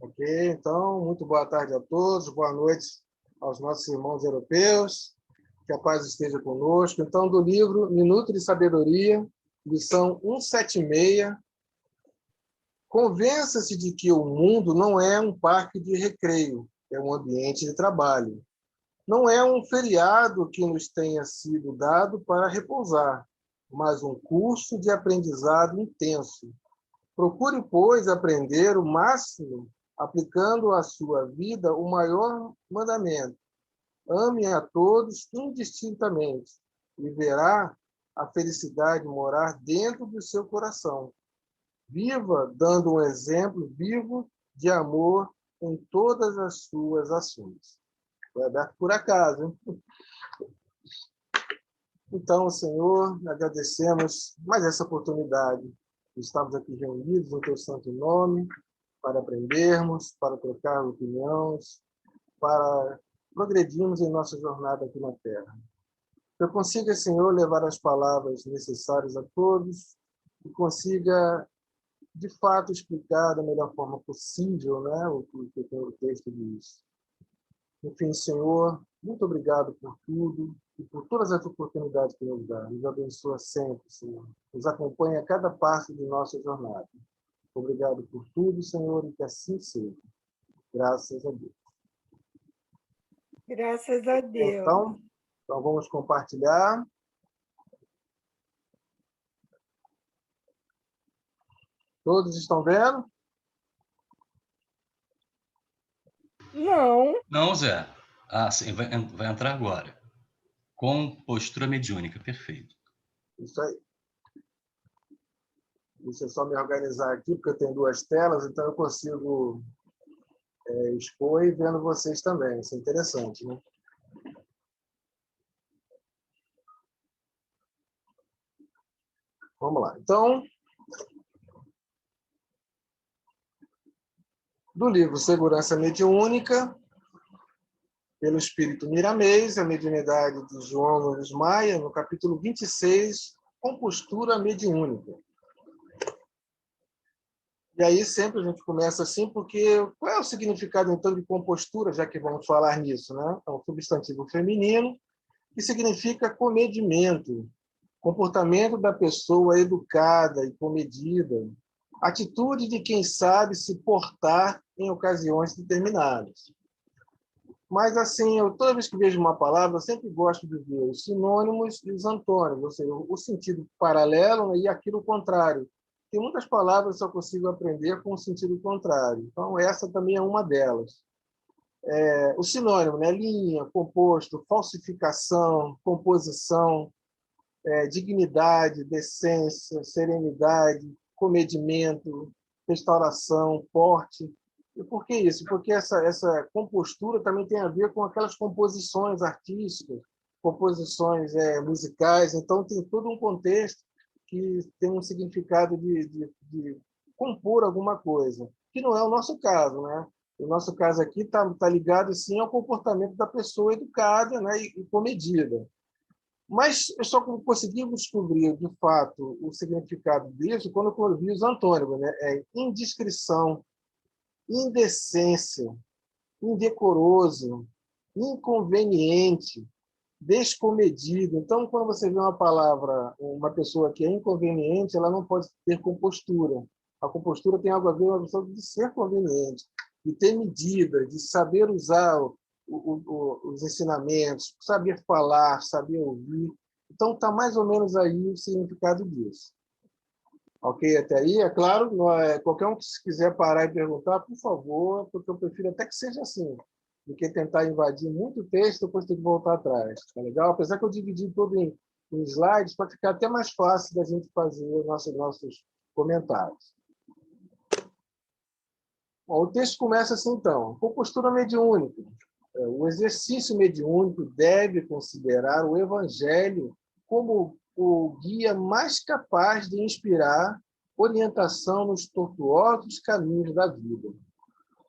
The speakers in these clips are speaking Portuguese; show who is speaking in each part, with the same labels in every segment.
Speaker 1: Ok, então, muito boa tarde a todos, boa noite aos nossos irmãos europeus, que a paz esteja conosco. Então, do livro Minuto de Sabedoria, lição 176, convença-se de que o mundo não é um parque de recreio, é um ambiente de trabalho. Não é um feriado que nos tenha sido dado para repousar, mas um curso de aprendizado intenso. Procure, pois, aprender o máximo, aplicando à sua vida o maior mandamento. Ame a todos indistintamente e verá a felicidade morar dentro do seu coração. Viva dando um exemplo vivo de amor em todas as suas ações. Foi aberto por acaso, hein? Então, Senhor, agradecemos mais essa oportunidade. Estamos aqui reunidos no teu santo nome para aprendermos, para trocar opiniões, para progredirmos em nossa jornada aqui na Terra. Que eu consiga, Senhor, levar as palavras necessárias a todos e consiga, de fato, explicar da melhor forma possível, né, o que o texto diz. Enfim, Senhor, muito obrigado por tudo e por todas as oportunidades que nos dá. Nos abençoa sempre, Senhor. Nos acompanha a cada passo de nossa jornada. Obrigado por tudo, Senhor, e que assim seja. Graças a Deus.
Speaker 2: Graças a Deus.
Speaker 1: Então vamos compartilhar. Todos estão vendo?
Speaker 2: Não.
Speaker 3: Não, Zé. Ah, sim, vai entrar agora. Com postura mediúnica, perfeito.
Speaker 1: Isso aí. Deixa eu só me organizar aqui, porque eu tenho duas telas, então eu consigo expor e vendo vocês também. Isso é interessante, né? Vamos lá. Então, do livro Segurança Mediúnica, pelo Espírito Miramês, a mediunidade de João Nunes Maia, no capítulo 26, Compostura Mediúnica. E aí sempre a gente começa assim, porque qual é o significado, então, de compostura, já que vamos falar nisso, né? É um substantivo feminino que significa comedimento, comportamento da pessoa educada e comedida, atitude de quem sabe se portar em ocasiões determinadas. Mas, assim, toda vez que vejo uma palavra, eu sempre gosto de ver os sinônimos e os antônimos, ou seja, o sentido paralelo e aquilo contrário. Tem muitas palavras que eu só consigo aprender com o sentido contrário. Então, essa também é uma delas. O sinônimo, né? Linha, composto, falsificação, composição, dignidade, decência, serenidade, comedimento, restauração, porte. E por que isso? Porque essa compostura também tem a ver com aquelas composições artísticas, composições musicais. Então, tem todo um contexto que tem um significado de compor alguma coisa, que não é o nosso caso, né? O nosso caso aqui está ligado, sim, ao comportamento da pessoa educada, né, e comedida. Mas eu só consegui descobrir, de fato, o significado disso quando eu vi os antônimos, né? Indiscrição, indecência, indecoroso, inconveniente, descomedido. Então, quando você vê uma palavra, uma pessoa que é inconveniente, ela não pode ter compostura. A compostura tem algo a ver com a questão de ser conveniente, de ter medida, de saber usar os ensinamentos, saber falar, saber ouvir. Então, está mais ou menos aí o significado disso. Ok, até aí, é claro, qualquer um que quiser parar e perguntar, por favor, porque eu prefiro até que seja assim, do que tentar invadir muito texto e depois ter que voltar atrás. Tá legal? Apesar que eu dividi tudo em slides para ficar até mais fácil da gente fazer os nossos comentários. Bom, o texto começa assim, então. Compostura mediúnica. O exercício mediúnico deve considerar o Evangelho como o guia mais capaz de inspirar orientação nos tortuosos caminhos da vida.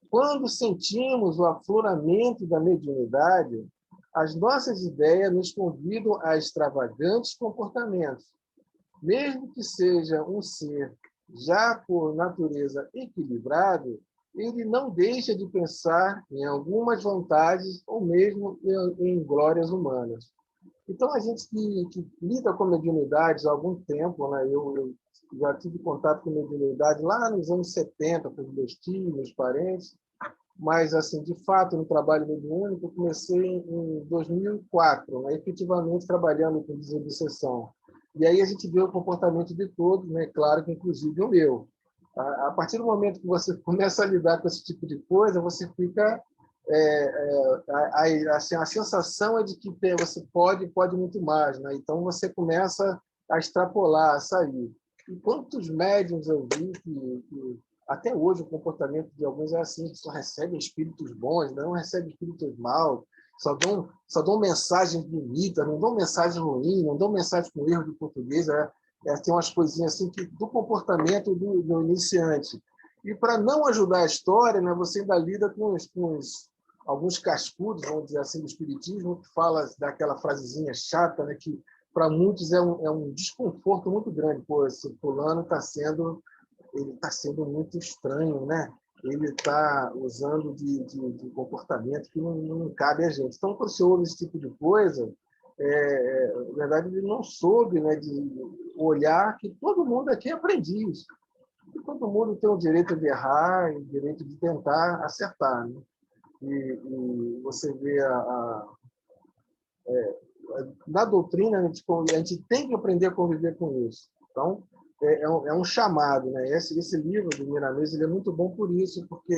Speaker 1: Quando sentimos o afloramento da mediunidade, as nossas ideias nos convidam a extravagantes comportamentos. Mesmo que seja um ser já por natureza equilibrado, ele não deixa de pensar em algumas vantagens ou mesmo em glórias humanas. Então, a gente que lida com mediunidades há algum tempo, né? Eu já tive contato com mediunidade lá nos anos 70, com os meus tios, meus parentes, mas, assim, de fato, no trabalho mediúnico, eu comecei em 2004, né? Efetivamente trabalhando com desobsessão. E aí a gente vê o comportamento de todos, né? Claro que inclusive o meu. A partir do momento que você começa a lidar com esse tipo de coisa, você fica assim, a sensação é de que você pode muito mais, né? Então você começa a extrapolar, a sair. E quantos médiums eu vi que até hoje o comportamento de alguns é assim, que só recebem espíritos bons, não recebem espíritos maus, só dão mensagem bonita, não dão mensagem ruim, não dão mensagem com erro de português, tem umas coisinhas assim que, do comportamento do iniciante. E para não ajudar a história, né, você ainda lida com alguns cascudos, vamos dizer assim, do espiritismo, que fala daquela frasezinha chata, né, que para muitos é um desconforto muito grande. Pô, esse fulano ele está sendo muito estranho, né? Ele está usando de comportamento que não cabe a gente. Então, quando você ouve esse tipo de coisa, na verdade, ele não soube, né, de olhar que todo mundo aqui é aprendiz. E todo mundo tem o direito de errar e o direito de tentar acertar, né? E você vê na doutrina, a gente tem que aprender a conviver com isso. Então, é um chamado, né? Esse livro do Miramês, ele é muito bom por isso, porque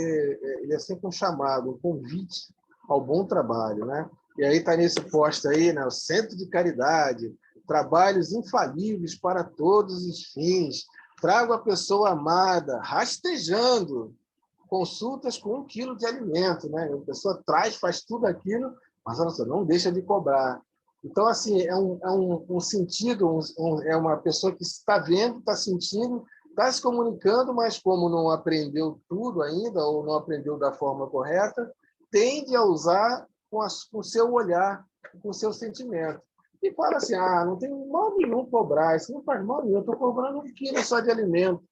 Speaker 1: ele é sempre um chamado, um convite ao bom trabalho, né? E aí está nesse posto aí, né? O Centro de Caridade, trabalhos infalíveis para todos os fins, trago a pessoa amada, rastejando, consultas com 1 quilo de alimento, né? A pessoa traz, faz tudo aquilo, mas nossa, não deixa de cobrar. Então, assim, é um sentido, é uma pessoa que está vendo, está sentindo, está se comunicando, mas como não aprendeu tudo ainda, ou não aprendeu da forma correta, tende a usar com o seu olhar, com o seu sentimento. E fala assim, não tem mal nenhum cobrar, isso não faz mal nenhum, eu estou cobrando 1 quilo só de alimento,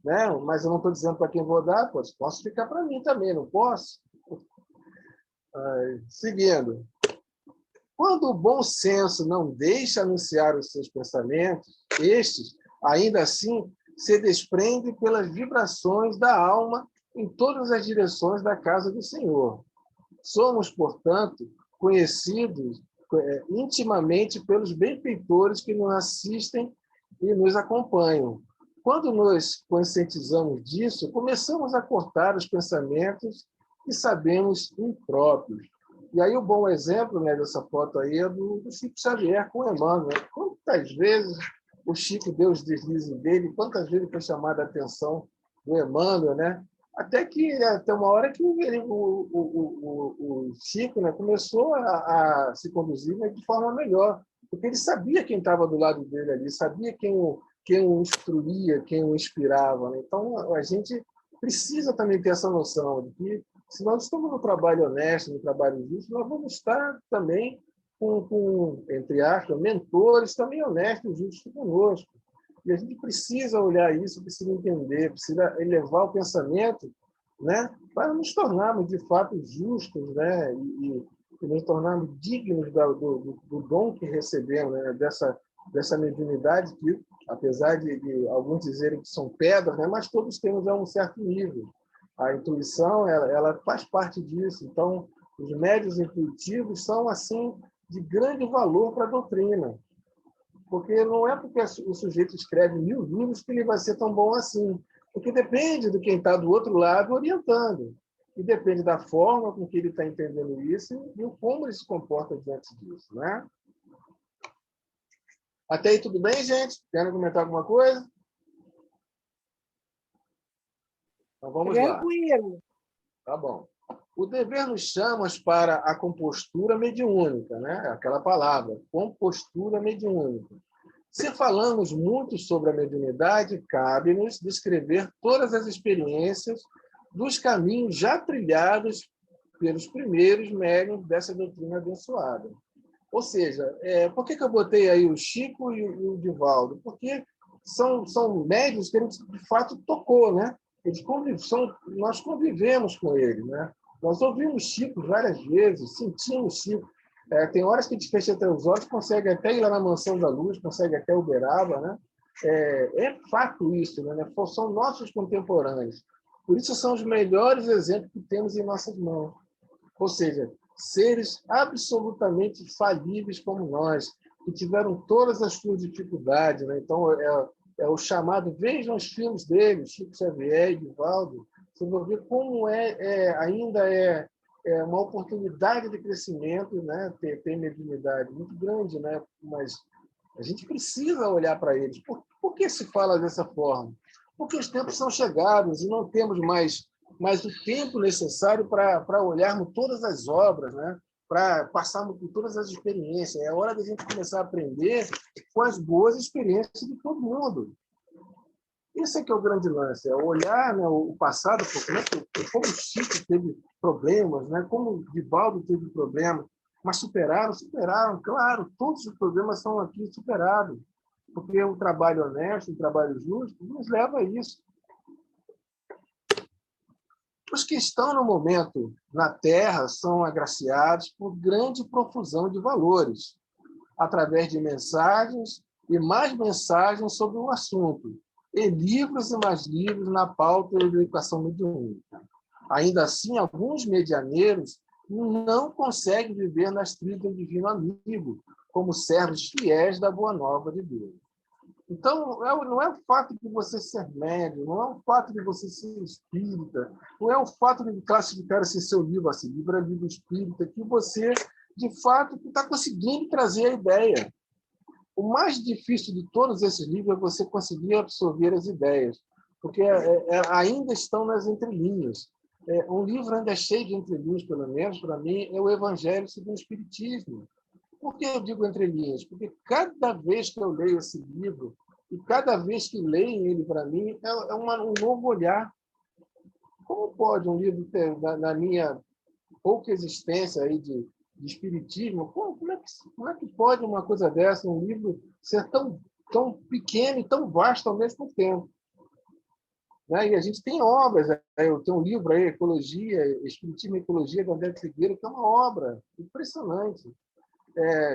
Speaker 1: né? Mas eu não estou dizendo para quem vou dar, posso ficar para mim também, não posso? Seguindo. Quando o bom senso não deixa anunciar os seus pensamentos, estes, ainda assim, se desprendem pelas vibrações da alma em todas as direções da casa do Senhor. Somos, portanto, conhecidos intimamente pelos benfeitores que nos assistem e nos acompanham. Quando nos conscientizamos disso, começamos a cortar os pensamentos que sabemos impróprios. E aí o bom exemplo, né, dessa foto aí é do Chico Xavier com o Emmanuel. Quantas vezes o Chico deu os deslizes dele, quantas vezes foi chamada a atenção do Emmanuel, né? Até uma hora que o Chico, né, começou a se conduzir, né, de forma melhor, porque ele sabia quem estava do lado dele ali, sabia quem o instruía, quem o inspirava, né? Então, a gente precisa também ter essa noção de que, se nós estamos no trabalho honesto, no trabalho justo, nós vamos estar também entre aspas, mentores também honestos e justos conosco. E a gente precisa olhar isso, precisa entender, precisa elevar o pensamento, né, para nos tornarmos, de fato, justos, né, e nos tornarmos dignos do dom que recebemos, né, dessa mediunidade que, apesar de alguns dizerem que são pedras, né, mas todos temos a um certo nível. A intuição, ela faz parte disso. Então, os médiuns intuitivos são, assim, de grande valor para a doutrina. Porque não é porque o sujeito escreve 1000 livros que ele vai ser tão bom assim. Porque depende de quem está do outro lado orientando. E depende da forma com que ele está entendendo isso e como ele se comporta diante disso, né? Até aí tudo bem, gente? Querem comentar alguma coisa? Então vamos lá.
Speaker 2: Tranquilo.
Speaker 1: Tá bom. O dever nos chama para a compostura mediúnica, né? Aquela palavra, compostura mediúnica. Se falamos muito sobre a mediunidade, cabe-nos descrever todas as experiências dos caminhos já trilhados pelos primeiros médiuns dessa doutrina abençoada. Ou seja, por que eu botei aí o Chico e o Divaldo? Porque são médiuns que a gente, de fato, tocou, né? Nós convivemos com ele, né? Nós ouvimos Chico várias vezes, sentimos Chico. Tem horas que a gente fecha até os olhos, consegue até ir lá na Mansão da Luz, consegue até Uberaba, né? É fato isso, né? São nossos contemporâneos. Por isso são os melhores exemplos que temos em nossas mãos. Ou seja, seres absolutamente falíveis como nós, que tiveram todas as suas dificuldades, né? Então, é o chamado, vejam os filmes dele, Chico Xavier, Edivaldo, você vai ver como ainda é uma oportunidade de crescimento, né? Tem mediunidade muito grande, né? Mas a gente precisa olhar para eles. Por que se fala dessa forma? Porque os tempos são chegados e não temos mais o tempo necessário para olharmos todas as obras, né? Para passarmos por todas as experiências. É hora da gente começar a aprender com as boas experiências de todo mundo. Esse é que é o grande lance, é olhar, né, o passado, como o Chico teve problemas, né, como o Divaldo teve problemas, mas superaram, claro, todos os problemas são aqui superados, porque um trabalho honesto, um trabalho justo, nos leva a isso. Os que estão no momento na Terra são agraciados por grande profusão de valores, através de mensagens e mais mensagens sobre o assunto, e livros e mais livros na pauta da educação mediúnica. Ainda assim, alguns medianeiros não conseguem viver nas trilhas do divino amigo, como servos fiéis da boa nova de Deus. Então, não é o fato de você ser médium, não é o fato de você ser espírita, não é o fato de classificar esse seu livro, assim, livro é livro espírita, que você, de fato, está conseguindo trazer a ideia. O mais difícil de todos esses livros é você conseguir absorver as ideias, porque ainda estão nas entrelinhas. Um livro ainda é cheio de entrelinhas, pelo menos, para mim, é o Evangelho segundo o Espiritismo. Por que eu digo entrelinhas? Porque cada vez que eu leio esse livro, e cada vez que leem ele para mim, um novo olhar. Como pode um livro ter, na minha pouca existência aí de espiritismo, como é que pode uma coisa dessa, um livro, ser tão pequeno e tão vasto ao mesmo tempo? Né? E a gente tem obras, eu tenho um livro aí, Ecologia, Espiritismo e Ecologia, da André Figueira, que é uma obra impressionante.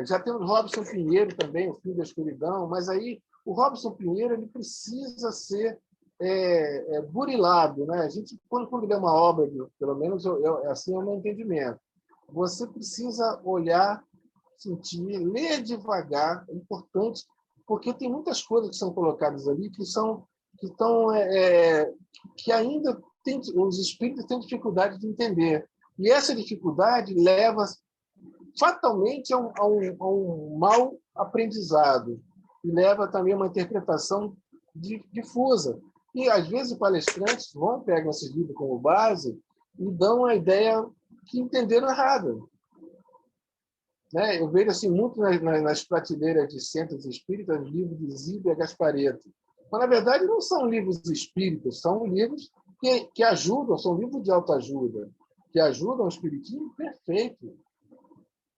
Speaker 1: Já temos Robson Pinheiro também, O Fim da Escuridão, mas aí o Robson Pinheiro ele precisa ser burilado. Né? A gente, quando lê uma obra, pelo menos assim é o meu entendimento, você precisa olhar, sentir, ler devagar, é importante, porque tem muitas coisas que são colocadas ali que ainda os espíritos têm dificuldade de entender. E essa dificuldade leva fatalmente a um mau aprendizado e leva também a uma interpretação difusa. E, às vezes, os palestrantes pegam esses livros como base e dão a ideia que entenderam errada. Né? Eu vejo assim, muito nas prateleiras de centros espíritas livros de Zíbia Gasparetto. Mas, na verdade, não são livros espíritas, são livros que ajudam, são livros de autoajuda, que ajudam o espiritismo, perfeito.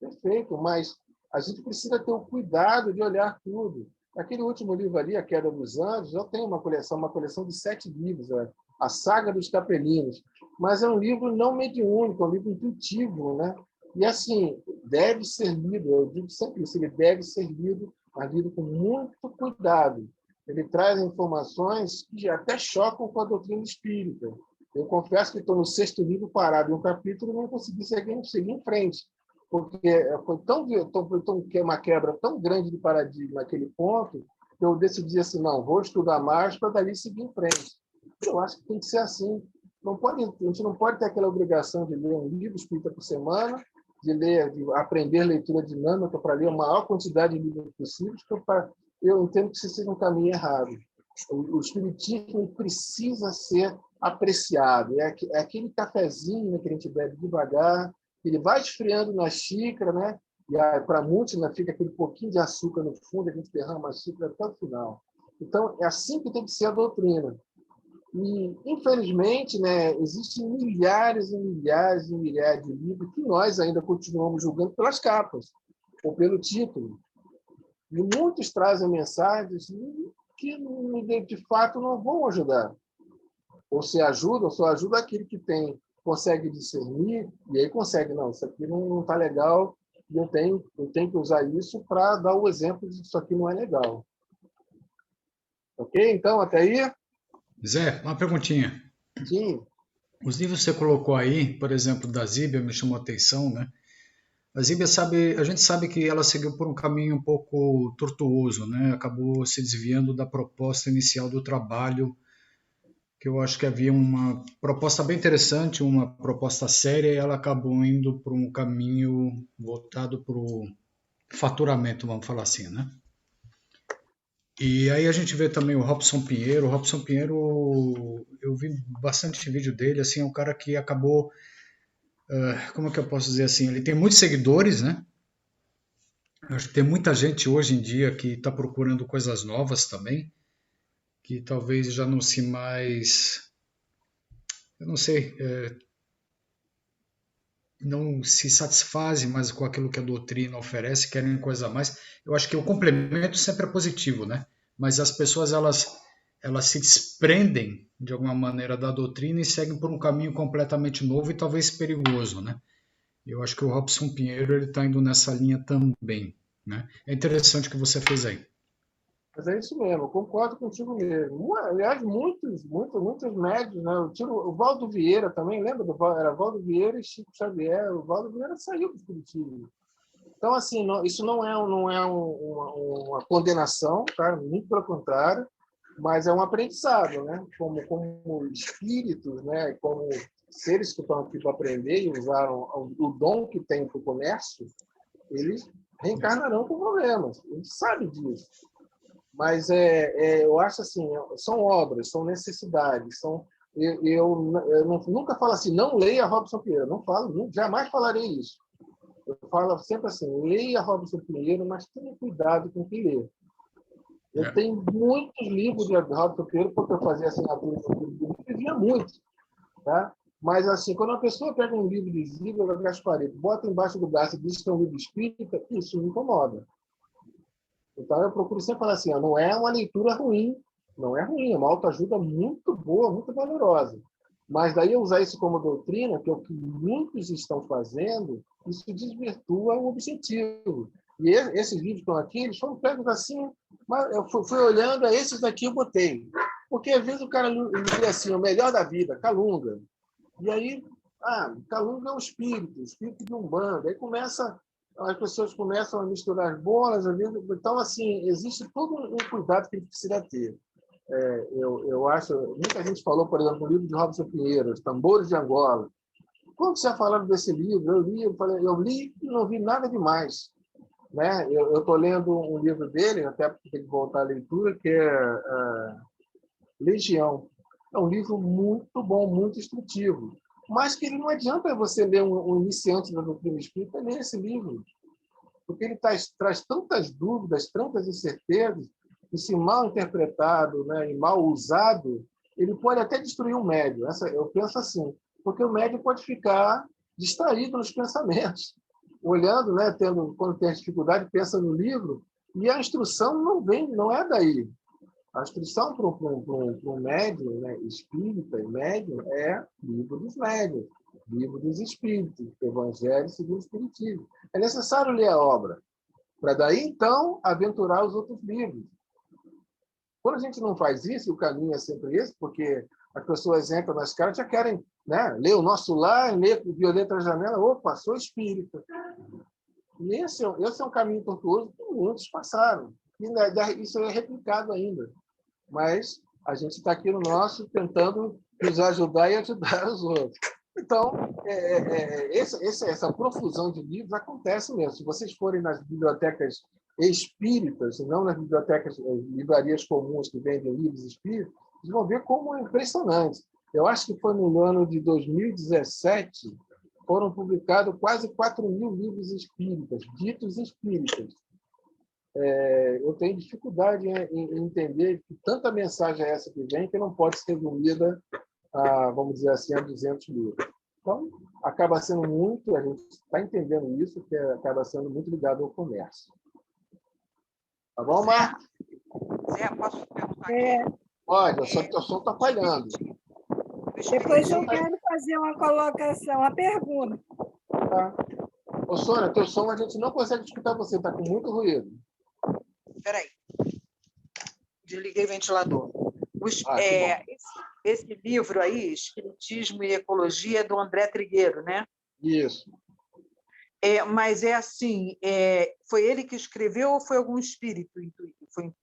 Speaker 1: Perfeito, mas a gente precisa ter o cuidado de olhar tudo. Aquele último livro ali, A Queda dos Anjos, eu tenho uma coleção de 7 livros, A Saga dos Capelinos, mas é um livro não mediúnico, é um livro intuitivo, né? E, assim, deve ser lido, eu digo sempre isso, ele deve ser lido, mas lido com muito cuidado. Ele traz informações que até chocam com a doutrina espírita. Eu confesso que estou no 6º livro parado em um capítulo e não consegui seguir em frente, porque foi uma quebra tão grande de paradigma naquele ponto, que eu decidi assim, não, vou estudar mais para dali seguir em frente. Eu acho que tem que ser assim. A gente não pode ter aquela obrigação de ler um livro espírita por semana, de aprender leitura dinâmica para ler a maior quantidade de livros possíveis, eu entendo que isso seja um caminho errado. O espiritismo precisa ser apreciado. É aquele cafezinho, né, que a gente bebe devagar, ele vai esfriando na xícara, né? E para muitos fica aquele pouquinho de açúcar no fundo, a gente derrama a xícara até o final. Então, é assim que tem que ser a doutrina. E, infelizmente, né, existem milhares e milhares e milhares de livros que nós ainda continuamos julgando pelas capas ou pelo título. E muitos trazem mensagens que, de fato, não vão ajudar. Ou se ajuda, ou só ajuda aquele que consegue discernir, e aí consegue, não, isso aqui não está legal, e eu tenho que usar isso para dar o exemplo de que isso aqui não é legal. Ok? Então, até aí?
Speaker 2: Zé, uma perguntinha.
Speaker 1: Sim.
Speaker 2: Os livros que você colocou aí, por exemplo, da Zíbia, me chamou a atenção, né? A Zíbia a gente sabe que ela seguiu por um caminho um pouco tortuoso, né? Acabou se desviando da proposta inicial do trabalho, que eu acho que havia uma proposta bem interessante, uma proposta séria, e ela acabou indo por um caminho voltado para o faturamento, vamos falar assim, né? E aí a gente vê também o Robson Pinheiro. O Robson Pinheiro, eu vi bastante vídeo dele, assim, é um cara que acabou, como é que eu posso dizer assim, ele tem muitos seguidores, né? Eu acho que tem muita gente hoje em dia que está procurando coisas novas também, que talvez já não se mais, eu não sei, não se satisfazem mais com aquilo que a doutrina oferece, querem coisa a mais. Eu acho que o complemento sempre é positivo, né? Mas as pessoas elas se desprendem de alguma maneira da doutrina e seguem por um caminho completamente novo e talvez perigoso, né? Eu acho que o Robson Pinheiro ele está indo nessa linha também, né? É interessante o que você fez aí.
Speaker 1: Mas é isso mesmo, eu concordo contigo mesmo. Aliás, muitos médios, né? Eu tiro o Valdo Vieira também, lembra do Valdo? Era Valdo Vieira e Chico Xavier. O Valdo Vieira saiu do Espiritismo. Então, assim, isso não é uma condenação, tá? Muito pelo contrário, mas é um aprendizado, né? Como espíritos, né? Como seres que estão aqui para aprender e usaram o dom que tem para o comércio, eles reencarnarão com problemas. A gente sabe disso. Mas eu acho assim, são obras, são necessidades, eu nunca falo assim, não leia Robson Pinheiro, não falo, jamais falarei isso. Eu falo sempre assim, leia Robson Pinheiro, mas tenha cuidado com o que lê. Eu tenho muitos livros de Robson Pinheiro, porque eu fazia assinatura no eu via muito, tá? Mas, assim, quando uma pessoa pega um livro de Zíbia Gasparetto, bota embaixo do braço e diz que é um livro espírita, isso me incomoda. Então, eu procuro sempre falar assim, não é uma leitura ruim, não é ruim, é uma autoajuda muito boa, muito valorosa. Mas daí eu usar isso como doutrina, que é o que muitos estão fazendo, isso desvirtua o objetivo. E esses livros que estão aqui, eles foram pegos assim, mas eu fui olhando, esses daqui eu botei. Porque às vezes o cara lê assim, o melhor da vida, Calunga. E aí, Calunga é um espírito de Umbanda. Aí as pessoas começam a misturar as bolas. Então, assim, existe todo um cuidado que a gente precisa ter. Eu acho, muita gente falou, por exemplo, no livro de Robson Pinheiro, Os Tambores de Angola. Quando você falaram desse livro, eu li e não vi nada demais. Né? Eu estou lendo um livro dele, até porque tem que voltar à leitura, que é Legião. É um livro muito bom, muito instrutivo. Mas que ele não adianta você ler um iniciante da doutrina espírita ler esse livro, porque ele traz tantas dúvidas, tantas incertezas, e se mal interpretado, né, e mal usado, ele pode até destruir o médium. Eu penso assim, porque o médium pode ficar distraído nos pensamentos, olhando, né, quando tem dificuldade, pensa no livro, e a instrução não é daí. A instrução para um médium, né, espírita e médium, é livro dos médiuns, livro dos espíritos, Evangelho segundo o Espiritismo. É necessário ler a obra, para daí, então, aventurar os outros livros. Quando a gente não faz isso, o caminho é sempre esse, porque as pessoas entram nas caras já querem, né, ler o Nosso Lar, ler o Violeta na Janela, opa, sou espírita. E esse é um caminho tortuoso que muitos passaram. E isso é replicado ainda. Mas a gente está aqui no nosso tentando nos ajudar e ajudar os outros. Então, essa profusão de livros acontece mesmo. Se vocês forem nas bibliotecas espíritas, não nas bibliotecas, livrarias comuns que vendem livros espíritas, vocês vão ver como é impressionante. Eu acho que foi no ano de 2017, foram publicados quase 4.000 livros espíritas, ditos espíritas. Eu tenho dificuldade em entender que tanta mensagem é essa que vem que não pode ser resumida a, vamos dizer assim, a 200 livros. Então, acaba sendo muito, a gente está entendendo isso, que acaba sendo muito ligado ao comércio. Tá bom, Marcos?
Speaker 4: Zé, posso perguntar aqui?
Speaker 1: Pode, só que o som está falhando.
Speaker 4: Depois eu quero fazer uma colocação, uma pergunta.
Speaker 1: Tá. Ô, Sônia, teu som a gente não consegue escutar você, está com muito ruído.
Speaker 5: Espera aí. Desliguei o ventilador.
Speaker 1: Que bom.
Speaker 5: Esse livro aí, Espiritismo e Ecologia, é do André Trigueiro, né?
Speaker 1: Isso.
Speaker 5: Mas é assim, foi ele que escreveu ou foi algum espírito intuitivo?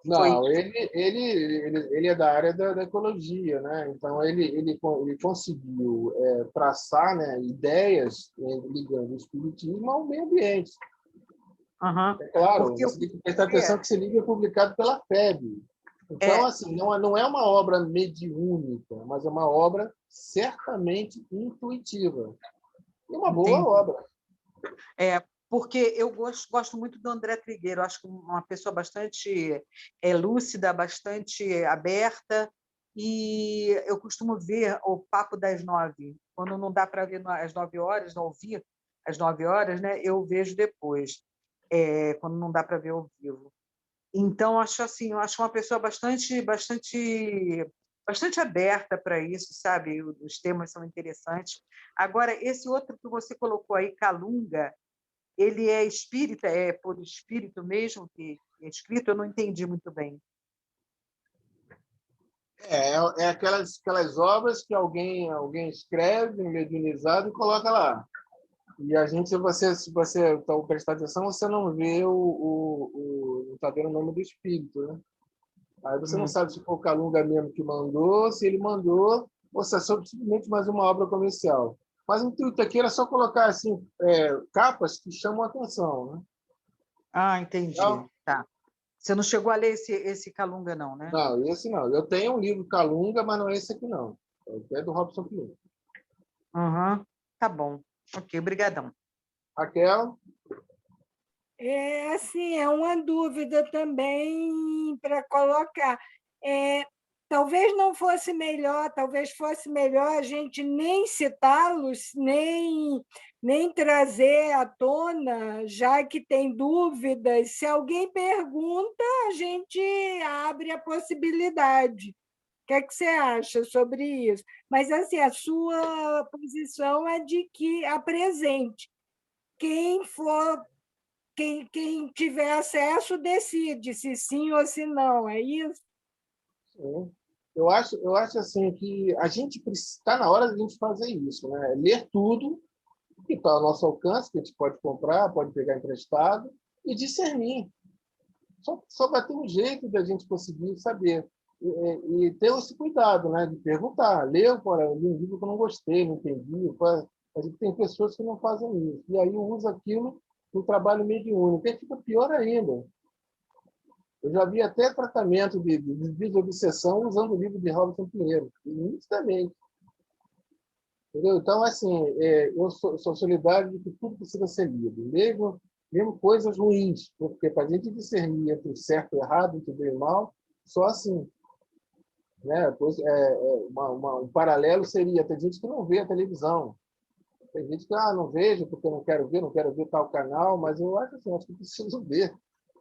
Speaker 1: Não, ele é da área da ecologia, né? Então ele conseguiu traçar, né, ideias ligando o espiritismo ao meio ambiente.
Speaker 5: Uhum.
Speaker 1: É claro,
Speaker 5: Porque
Speaker 1: você tem que prestar atenção que esse livro é publicado pela FEB. Então, assim, não é uma obra mediúnica, mas é uma obra certamente intuitiva. E uma boa obra.
Speaker 5: Porque eu gosto muito do André Trigueiro, acho que uma pessoa bastante lúcida, bastante aberta, e eu costumo ver o Papo das 9, quando não dá para ver às 9 horas, não ouvir às 9 horas, né? Eu vejo depois, quando não dá para ver ao vivo. Então, eu acho uma pessoa bastante aberta para isso, sabe? Os temas são interessantes. Agora, esse outro que você colocou aí, Calunga, ele é espírita, é por espírito mesmo que é escrito? Eu não entendi muito bem.
Speaker 1: Aquelas obras que alguém escreve, mediunizado, e coloca lá. E a gente, se você prestar atenção, você não vê não está vendo o nome do espírito, né? Aí você não sabe se foi o Calunga mesmo que mandou, se ele mandou, ou se é simplesmente mais uma obra comercial. Mas o intuito aqui era só colocar assim, capas que chamam a atenção, né?
Speaker 5: Ah, entendi.
Speaker 1: Então,
Speaker 5: tá. Você não chegou a ler esse Calunga, não, né?
Speaker 1: não, esse não. Eu tenho um livro Calunga, mas não é esse aqui, não. É do Robson Pinheiro.
Speaker 5: Uhum. Tá bom. Ok, obrigadão.
Speaker 1: Raquel?
Speaker 4: Assim, é uma dúvida também para colocar. Talvez não fosse melhor, talvez fosse melhor a gente nem citá-los, nem trazer à tona, já que tem dúvidas. Se alguém pergunta, a gente abre a possibilidade. O que é que você acha sobre isso? Mas, assim, a sua posição é de que apresente. Quem tiver acesso decide se sim ou se não, é isso?
Speaker 1: Sim. Eu acho assim que a gente está na hora de a gente fazer isso, né? Ler tudo que está ao nosso alcance, que a gente pode comprar, pode pegar emprestado e discernir. Só vai ter um jeito de a gente conseguir saber e ter esse cuidado, né? De perguntar. Ler, eu li um livro que eu não gostei, não entendi. A gente tem pessoas que não fazem isso. E aí eu uso aquilo no trabalho mediúnico. E fica pior ainda. Eu já vi até tratamento de obsessão usando o livro de Robson Pinheiro, nitidamente. Entendeu? Então, assim, eu sou solidário de que tudo precisa ser lido, mesmo coisas ruins, porque para a gente discernir entre o certo e o errado, entre o bem e o mal, só assim. Né? Pois, um paralelo seria: tem gente que não vê a televisão, tem gente que não vejo porque não quero ver tal canal, mas eu acho que preciso ver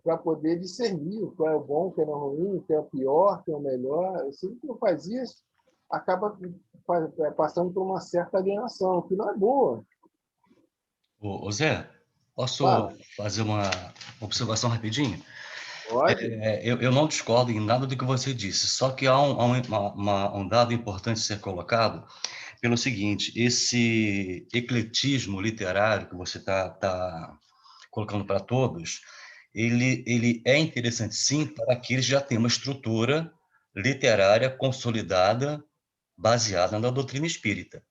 Speaker 1: para poder discernir qual é o bom, qual é o ruim, qual é o pior, qual é o melhor. Se não faz isso, acaba passando por uma certa alienação, que não é boa.
Speaker 3: Ô Zé, posso
Speaker 1: Fala.
Speaker 3: fazer uma observação rapidinho?
Speaker 1: Pode?
Speaker 3: Eu não discordo em nada do que você disse, só que há um dado importante a ser colocado pelo seguinte: esse ecletismo literário que você está colocando para todos, ele é interessante, sim, para aqueles que já têm uma estrutura literária consolidada, baseada na doutrina espírita.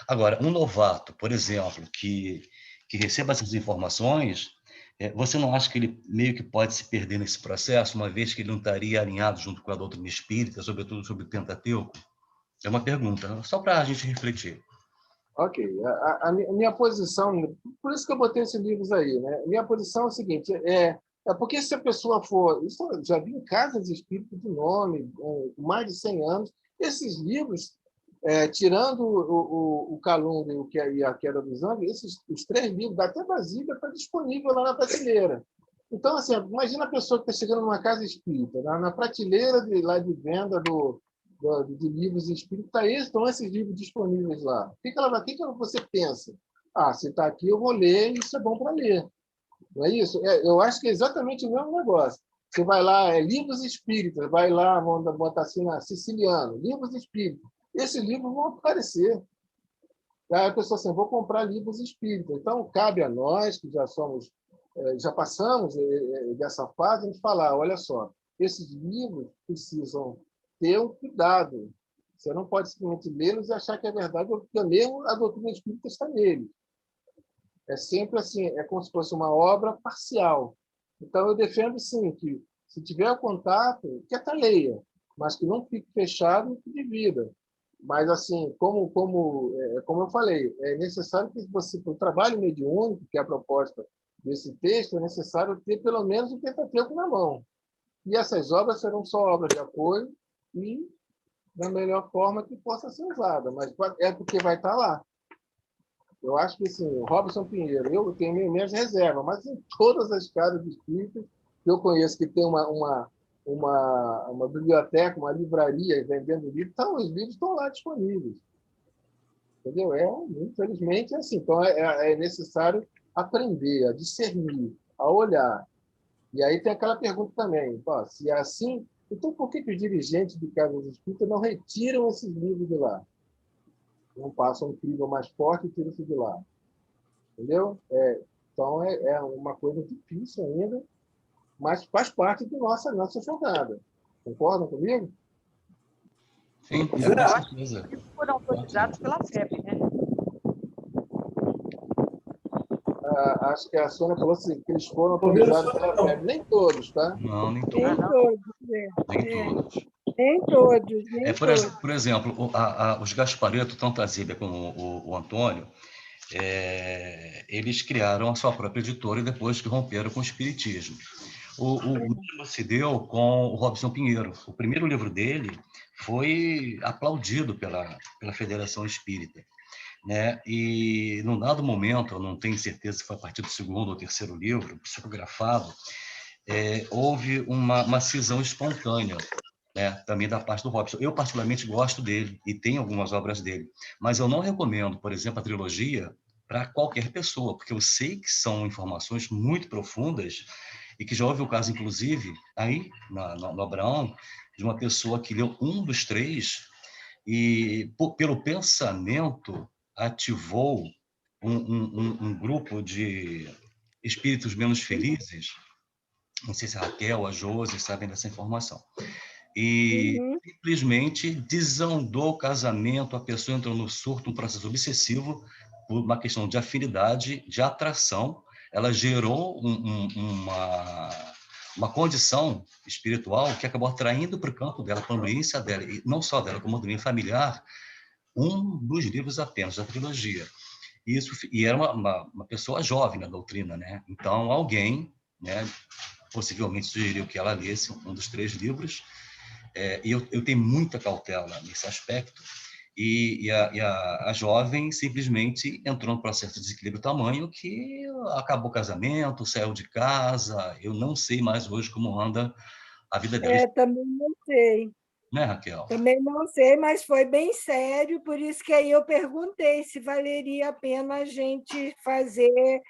Speaker 3: Agora, um novato, por exemplo, que receba essas informações, você não acha que ele meio que pode se perder nesse processo, uma vez que ele não estaria alinhado junto com a doutrina espírita, sobretudo sobre o Pentateuco? É uma pergunta, só para a gente refletir.
Speaker 1: Ok. A minha posição, por isso que eu botei esses livros aí, né? Minha posição é o seguinte: porque se a pessoa for, isso eu já vi em casas espíritas de nome, com mais de 100 anos, esses livros, tirando o Calunga e a Queda dos Anjos, os 3 livros, até Brasília, está disponível lá na prateleira. Então, assim, imagina a pessoa que está chegando numa casa espírita, na prateleira lá de venda de livros espíritas, estão esses livros disponíveis lá. O que você pensa? Se está aqui, eu vou ler, isso é bom para ler. Não é isso? Eu acho que é exatamente o mesmo negócio. Você vai lá, livros espíritas, vai lá, vamos botar assim, siciliano, livros espíritas. Esses livros vão aparecer. Aí a pessoa assim, vou comprar livros espíritas. Então, cabe a nós, que já passamos dessa fase, a gente falar, olha só, esses livros precisam ter um cuidado. Você não pode simplesmente lê-los e achar que é verdade, porque mesmo a doutrina espírita está nele. É sempre assim, é como se fosse uma obra parcial. Então, eu defendo, sim, que se tiver o contato, que até leia, mas que não fique fechado e que divida. Mas, assim, como eu falei, é necessário que você, para o trabalho mediúnico, que é a proposta desse texto, é necessário ter pelo menos o Pentateuco na mão. E essas obras serão só obras de apoio e da melhor forma que possa ser usada, mas é porque vai estar lá. Eu acho que, assim, o Robson Pinheiro, eu tenho minhas reservas, mas em todas as casas espíritas que eu conheço que tem uma biblioteca, uma livraria vendendo livros, então, os livros estão lá disponíveis. Entendeu? Infelizmente, é assim. Então, é necessário aprender a discernir, a olhar. E aí tem aquela pergunta também, se é assim, então por que os dirigentes de casas espíritas não retiram esses livros de lá? Não passam um crivo mais forte e tiram isso de lá. Entendeu? Então, é uma coisa difícil ainda, mas faz parte da nossa jornada. Concordam comigo?
Speaker 3: Sim, com
Speaker 5: Eu acho que
Speaker 3: certeza.
Speaker 5: eles foram autorizados pela FEB, né?
Speaker 1: Acho que a Sônia falou assim, que eles foram autorizados pela FEB. Nem todos, tá?
Speaker 3: Não, nem
Speaker 4: Nem
Speaker 3: todos.
Speaker 4: todos.
Speaker 3: Nem todos.
Speaker 4: Nem todos, nem todos.
Speaker 3: Por exemplo, os Gasparetto, tanto a Zíbia como o Antônio, eles criaram a sua própria editora depois que romperam com o espiritismo. O mesmo se deu com o Robson Pinheiro. O primeiro livro dele foi aplaudido pela Federação Espírita, né? E, num dado momento, eu não tenho certeza se foi a partir do segundo ou terceiro livro, psicografado, houve uma cisão espontânea, né, também da parte do Robson. Eu, particularmente, gosto dele e tenho algumas obras dele, mas eu não recomendo, por exemplo, a trilogia para qualquer pessoa, porque eu sei que são informações muito profundas e que já houve o caso, inclusive, aí, no Abraão, de uma pessoa que leu um dos três e, pelo pensamento, ativou um grupo de espíritos menos felizes. Não sei se a Raquel, a Josi sabem dessa informação. E simplesmente desandou o casamento, a pessoa entrou no surto, um processo obsessivo, por uma questão de afinidade, de atração. Ela gerou uma condição espiritual que acabou atraindo para o campo dela, para a ambiência dela, e não só dela, como também familiar, um dos livros apenas da trilogia. E era uma pessoa jovem na doutrina, né? Então, alguém, né, possivelmente sugeriu que ela lesse um dos três livros, e eu tenho muita cautela nesse aspecto, e a jovem simplesmente entrou num processo de desequilíbrio tamanho que acabou o casamento, saiu de casa, eu não sei mais hoje como anda a vida dela.
Speaker 4: Também não sei.
Speaker 3: Né, Raquel?
Speaker 4: Também não sei, mas foi bem sério, por isso que aí eu perguntei se valeria a pena a gente fazer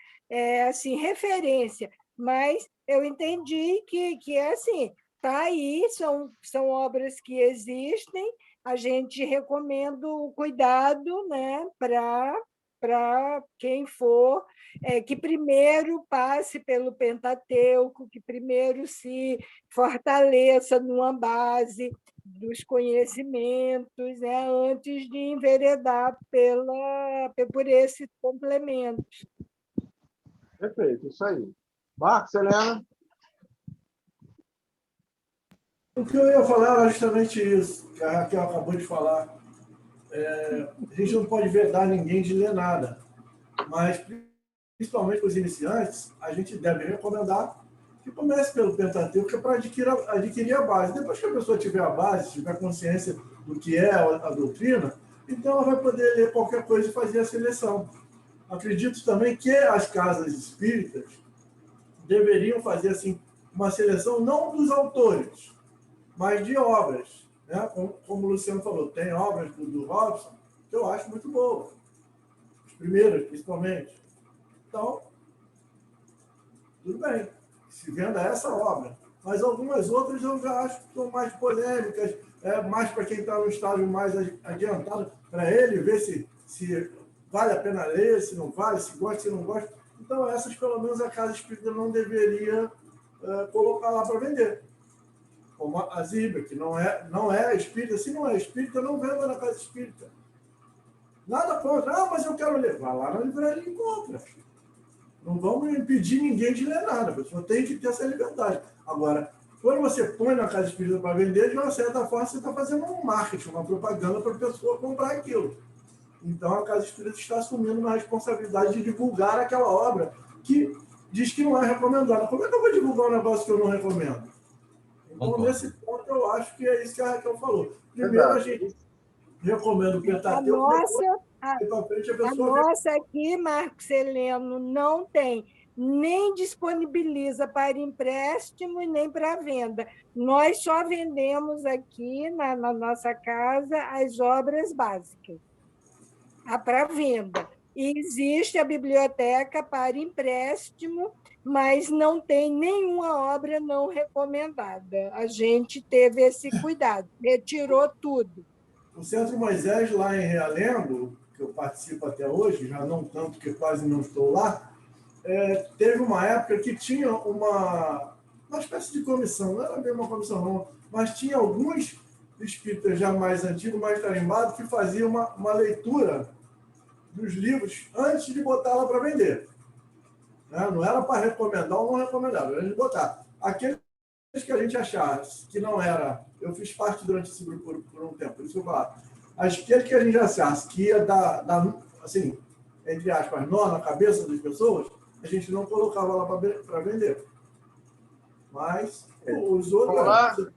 Speaker 4: assim, referência. Mas eu entendi que é assim, está aí, são obras que existem, a gente recomenda o cuidado, né, para quem for, que primeiro passe pelo Pentateuco, que primeiro se fortaleça numa base dos conhecimentos, né, antes de enveredar por esses complementos.
Speaker 1: Perfeito, isso aí. Marcos, Helena?
Speaker 6: O que eu ia falar era justamente isso, que a Raquel acabou de falar. A gente não pode vedar ninguém de ler nada, mas, principalmente para os iniciantes, a gente deve recomendar que comece pelo Pentateuco, que é para adquirir a base. Depois que a pessoa tiver a base, tiver consciência do que é a doutrina, então ela vai poder ler qualquer coisa e fazer a seleção. Acredito também que as casas espíritas deveriam fazer assim uma seleção não dos autores, mas de obras. né? Como o Luciano falou, tem obras do Robson que eu acho muito boas. As primeiras, principalmente. Então, tudo bem, se venda essa obra. Mas algumas outras eu já acho que são mais polêmicas, mais para quem está no estágio mais adiantado, para ele ver se vale a pena ler, se não vale, se gosta, se não gosta. Então, essas, pelo menos, a Casa Espírita não deveria colocar lá para vender. Como a Zíbia, que não é espírita. Se não é espírita, não venda na Casa Espírita. Nada contra. Ah, mas eu quero ler. Vai lá na livraria e compra. Não vamos impedir ninguém de ler nada. A pessoa tem que ter essa liberdade. Agora, quando você põe na Casa Espírita para vender, de uma certa forma, você está fazendo um marketing, uma propaganda para a pessoa comprar aquilo. Então, a Casa Espírita está assumindo uma responsabilidade de divulgar aquela obra que diz que não é recomendada. Como é que eu vou divulgar um negócio que eu não recomendo? Então, nesse ponto, eu acho que é isso que a Raquel falou. Primeiro, a gente recomenda o Pentateuco,
Speaker 4: a nossa aqui, Marcos Heleno, não tem, nem disponibiliza para empréstimo e nem para venda. Nós só vendemos aqui, na nossa casa, as obras básicas, para venda. E existe a biblioteca para empréstimo, mas não tem nenhuma obra não recomendada. A gente teve esse cuidado, retirou tudo.
Speaker 6: O Centro Moisés, lá em Realengo, que eu participo até hoje, já não tanto, que quase não estou lá, teve uma época que tinha uma espécie de comissão, não era bem uma comissão, não, mas tinha alguns espíritas já mais antigos, mais tarimbados, que faziam uma leitura dos livros antes de botar lá para vender. Não era para recomendar ou não recomendar, era de botar. Aqueles que a gente achasse que não era... Eu fiz parte durante esse grupo por um tempo, por isso eu falo. Aquele que a gente achasse que ia dar, assim, entre aspas, nó na cabeça das pessoas, a gente não colocava lá para vender. Mas os outros...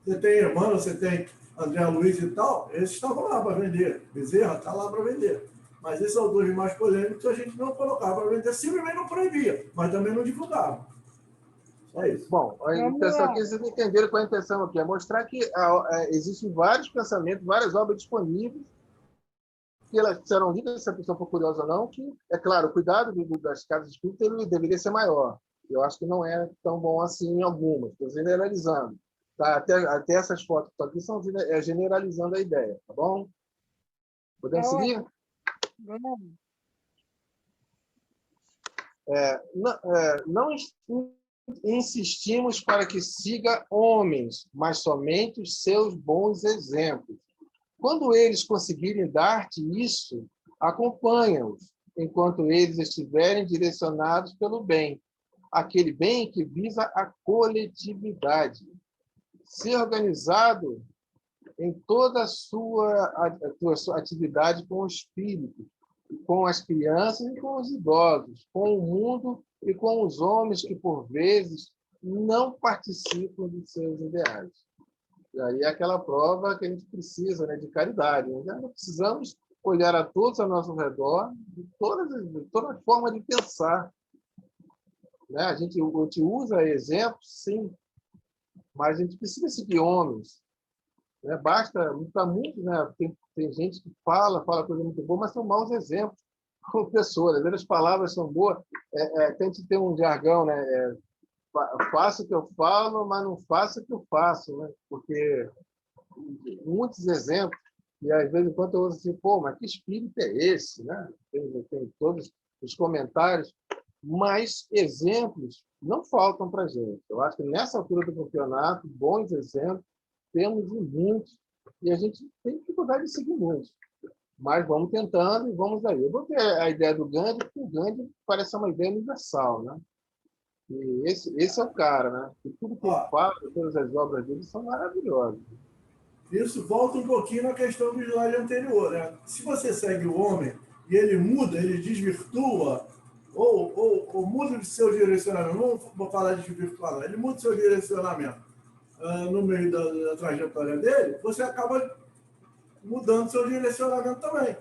Speaker 6: Você tem Emmanuel, você tem André Luiz e tal, esses estavam lá para vender. Bezerra está lá para vender. Mas esses autores mais polêmicos a gente não colocava para vender, simplesmente não proibia, mas também não divulgava. Só isso.
Speaker 1: Bom, a intenção aqui, vocês entenderam qual é a intenção aqui, é mostrar que existem vários pensamentos, várias obras disponíveis, que elas serão lidas, se a pessoa for curiosa ou não, que, é claro, o cuidado das casas espíritas ele deveria ser maior. Eu acho que não é tão bom assim em algumas, estou generalizando. Tá? Até essas fotos que estão aqui são generalizando a ideia, tá bom? Podemos seguir? Não insistimos para que siga homens, mas somente os seus bons exemplos. Quando eles conseguirem dar-te isso, acompanha-os, enquanto eles estiverem direcionados pelo bem, aquele bem que visa a coletividade. Ser organizado em toda a sua atividade com o espírito, com as crianças e com os idosos, com o mundo e com os homens que, por vezes, não participam de seus ideais. E aí é aquela prova que a gente precisa, né, de caridade. Nós precisamos olhar a todos ao nosso redor, de toda forma de pensar. Né? A gente usa exemplos, sim, mas a gente precisa seguir homens. Né? Basta muito, né? Tem gente que fala coisa muito boa, mas são maus exemplos como pessoas. Às vezes as palavras são boas. Tem que ter um jargão, né? Faço o que eu falo, mas não faço o que eu faço, né? Porque muitos exemplos, e às vezes enquanto eu ouço assim, pô, mas que espírito é esse, né? Tem todos os comentários, mas exemplos não faltam para a gente. Eu acho que nessa altura do campeonato, bons exemplos, temos muitos, e a gente tem dificuldade de seguir muitos. Mas vamos tentando e vamos aí. Eu vou ter a ideia do Gandhi, porque o Gandhi parece ser uma ideia universal, né? E esse é o cara, né? E tudo que ele fala, todas as obras dele são maravilhosas.
Speaker 6: Isso volta um pouquinho na questão do slide anterior, né? Se você segue o homem e ele muda, ele desvirtua, ou muda o seu direcionamento, não vou falar de desvirtuar, não. Ele muda o seu direcionamento no meio da trajetória dele, você acaba mudando o seu direcionamento também.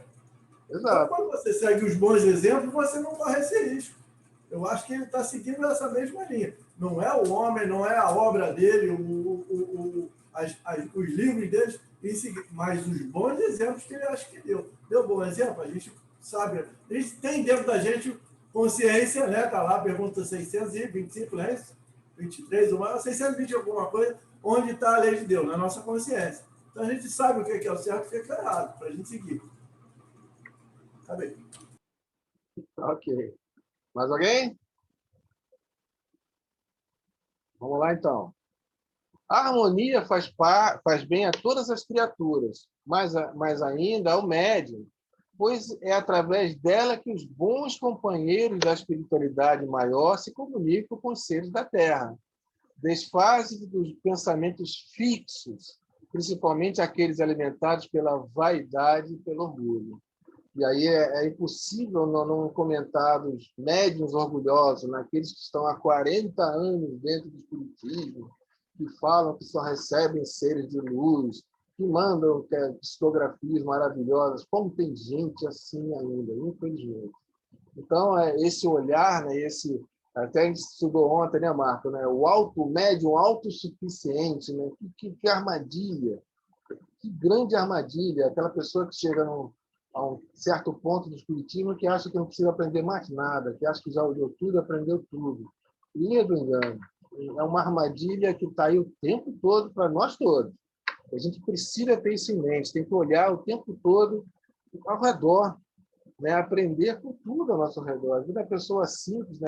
Speaker 1: Exato.
Speaker 6: Então, quando você segue os bons exemplos, você não corre esse risco. Eu acho que ele está seguindo essa mesma linha. Não é o homem, não é a obra dele, os livros deles em seguir. Mas os bons exemplos que ele acha que deu. Deu bom exemplo? A gente sabe. A gente tem dentro da gente consciência, né? Está lá, pergunta 625, né? 23, 620 alguma coisa, onde está a lei de Deus, na nossa consciência. Então a gente sabe o que é o certo e o que é errado, para a gente seguir. Tá bem.
Speaker 1: Ok. Mais alguém? Vamos lá, então. A harmonia faz bem a todas as criaturas, mais ainda ao médium, pois é através dela que os bons companheiros da espiritualidade maior se comunicam com os seres da Terra. Desfazem dos pensamentos fixos, principalmente aqueles alimentados pela vaidade e pelo orgulho. E aí é impossível não comentar dos médiuns orgulhosos, naqueles que estão há 40 anos dentro do espiritismo, que falam que só recebem seres de luz, que mandam psicografias maravilhosas. Como tem gente assim ainda, infelizmente. Então, esse olhar, né, até a gente estudou ontem, né, Marco? Né, o médium autossuficiente, né, que armadilha, que grande armadilha, aquela pessoa que chega a um certo ponto do espiritismo que acha que não precisa aprender mais nada, que acha que já olhou tudo, aprendeu tudo. Linha do engano. É uma armadilha que está aí o tempo todo para nós todos. A gente precisa ter isso em mente, tem que olhar o tempo todo ao redor, né? Aprender com tudo ao nosso redor. A vida da pessoa simples, né?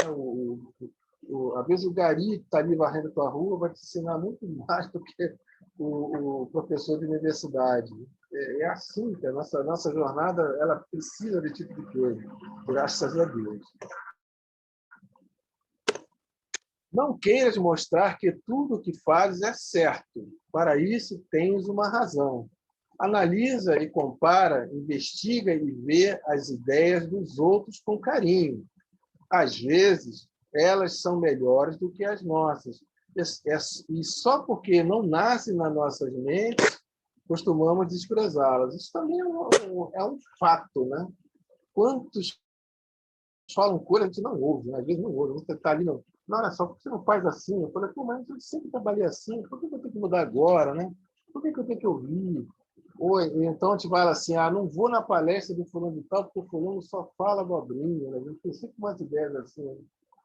Speaker 1: Às vezes o gari que está ali varrendo a tua rua vai te ensinar muito mais do que o professor de universidade. É assim que a nossa jornada ela precisa de tipo de coisa, graças a Deus. Não queiras mostrar que tudo o que fazes é certo. Para isso, tens uma razão. Analisa e compara, investiga e vê as ideias dos outros com carinho. Às vezes, elas são melhores do que as nossas. E só porque não nascem nas nossas mentes, costumamos desprezá-las. Isso também é um fato, né? Quantos falam coisas que a gente não ouve, né? Às vezes não ouve. Você está ali, não, olha só, por que você não faz assim? Eu falei, pô, mas eu sempre trabalhei assim, por que eu tenho que mudar agora, né? Por que eu tenho que ouvir? Ou então a gente fala assim, não vou na palestra do fulano de tal, porque o fulano só fala abobrinha, né? A gente tem sempre umas ideias assim, né?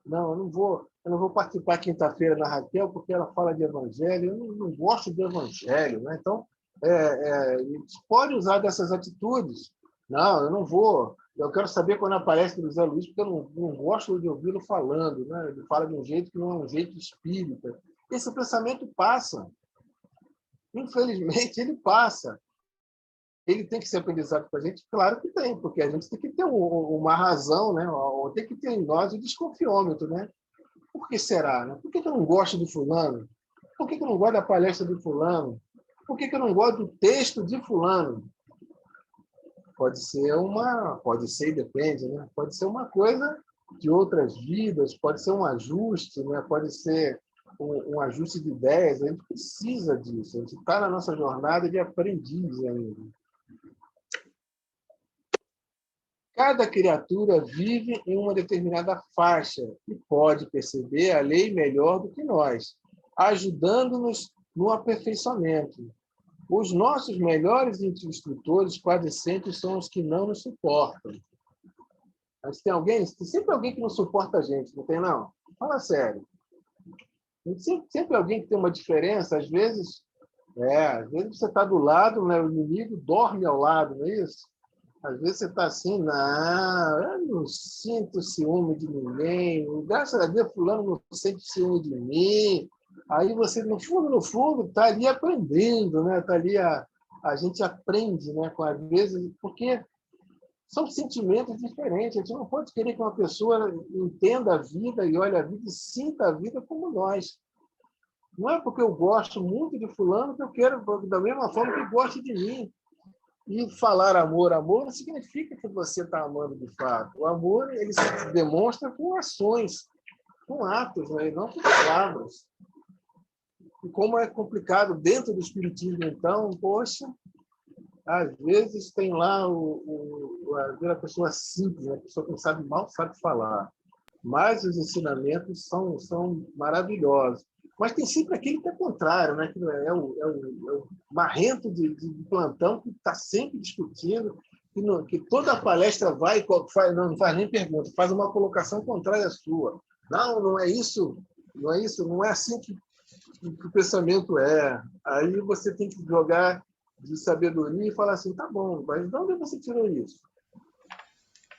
Speaker 1: Não, eu não vou participar quinta-feira na Raquel, porque ela fala de evangelho, eu não gosto de evangelho, né? Então, a gente pode usar dessas atitudes. Não, eu não vou. Eu quero saber quando aparece o José Luiz, porque eu não gosto de ouvi-lo falando, né? Ele fala de um jeito que não é um jeito espírita. Esse pensamento passa. Infelizmente, ele passa. Ele tem que ser aprendizado para a gente? Claro que tem, porque a gente tem que ter uma razão, né? Tem que ter em nós o desconfiômetro, né? Por que será? Né? Por que eu não gosto do fulano? Por que eu não gosto da palestra do fulano? Por que eu não gosto do texto de fulano? Pode ser e depende, né? Pode ser uma coisa de outras vidas, pode ser um ajuste, né? Pode ser um ajuste de ideias. A gente precisa disso. A gente está na nossa jornada de aprendiz ainda. Cada criatura vive em uma determinada faixa e pode perceber a lei melhor do que nós, ajudando-nos no aperfeiçoamento. Os nossos melhores instrutores quase sempre são os que não nos suportam. Mas tem sempre alguém que não suporta a gente, não tem não? Fala sério. Sempre alguém que tem uma diferença, às vezes você está do lado, né? O inimigo dorme ao lado, não é isso? Às vezes você está assim, não, eu não sinto ciúme de ninguém, graças a Deus fulano não sente ciúme de mim. Aí você, no fundo, está ali aprendendo, né? Tá ali a gente aprende, né? Às vezes, porque são sentimentos diferentes. A gente não pode querer que uma pessoa entenda a vida e olhe a vida e sinta a vida como nós. Não é porque eu gosto muito de fulano que eu quero, da mesma forma que goste de mim. E falar amor não significa que você está amando de fato. O amor ele se demonstra com ações, com atos, né? E não com palavras. E como é complicado dentro do espiritismo, então, poxa, às vezes tem lá a pessoa simples, a pessoa que mal sabe falar. Mas os ensinamentos são maravilhosos. Mas tem sempre aquele que é contrário, né? Que é o marrento de plantão que está sempre discutindo, que toda a palestra vai, não faz nem pergunta, faz uma colocação contrária à sua. Não é isso, não é assim que o pensamento é. Aí você tem que jogar de sabedoria e falar assim, tá bom, mas de onde você tirou isso?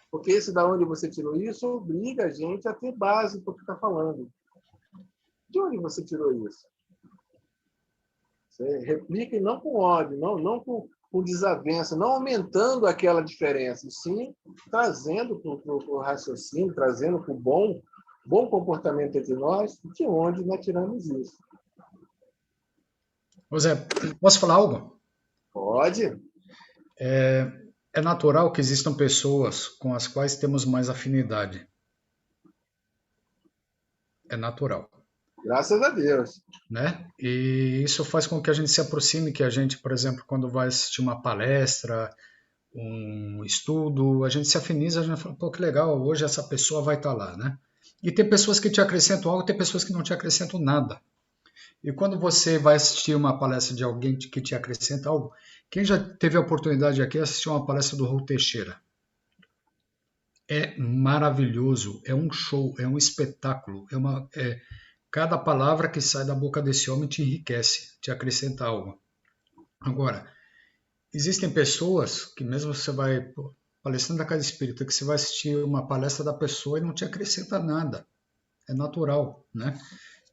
Speaker 1: Porque esse da onde você tirou isso obriga a gente a ter base para o que está falando. De onde você tirou isso? Você replica e não com ódio, não com desavença, não aumentando aquela diferença, sim trazendo para o raciocínio, trazendo para o bom comportamento entre nós, de onde nós tiramos isso.
Speaker 2: José, posso falar algo?
Speaker 1: Pode.
Speaker 2: É natural que existam pessoas com as quais temos mais afinidade. É natural.
Speaker 1: Graças a Deus.
Speaker 2: Né? E isso faz com que a gente se aproxime, que a gente, por exemplo, quando vai assistir uma palestra, um estudo, a gente se afiniza, a gente fala, pô, que legal, hoje essa pessoa vai estar lá, né? E tem pessoas que te acrescentam algo, tem pessoas que não te acrescentam nada. E quando você vai assistir uma palestra de alguém que te acrescenta algo, quem já teve a oportunidade aqui de assistir uma palestra do Raul Teixeira? É maravilhoso, é um show, é um espetáculo, cada palavra que sai da boca desse homem te enriquece, te acrescenta algo. Agora, existem pessoas que mesmo você vai palestrando da Casa Espírita, que você vai assistir uma palestra da pessoa e não te acrescenta nada. É natural, né?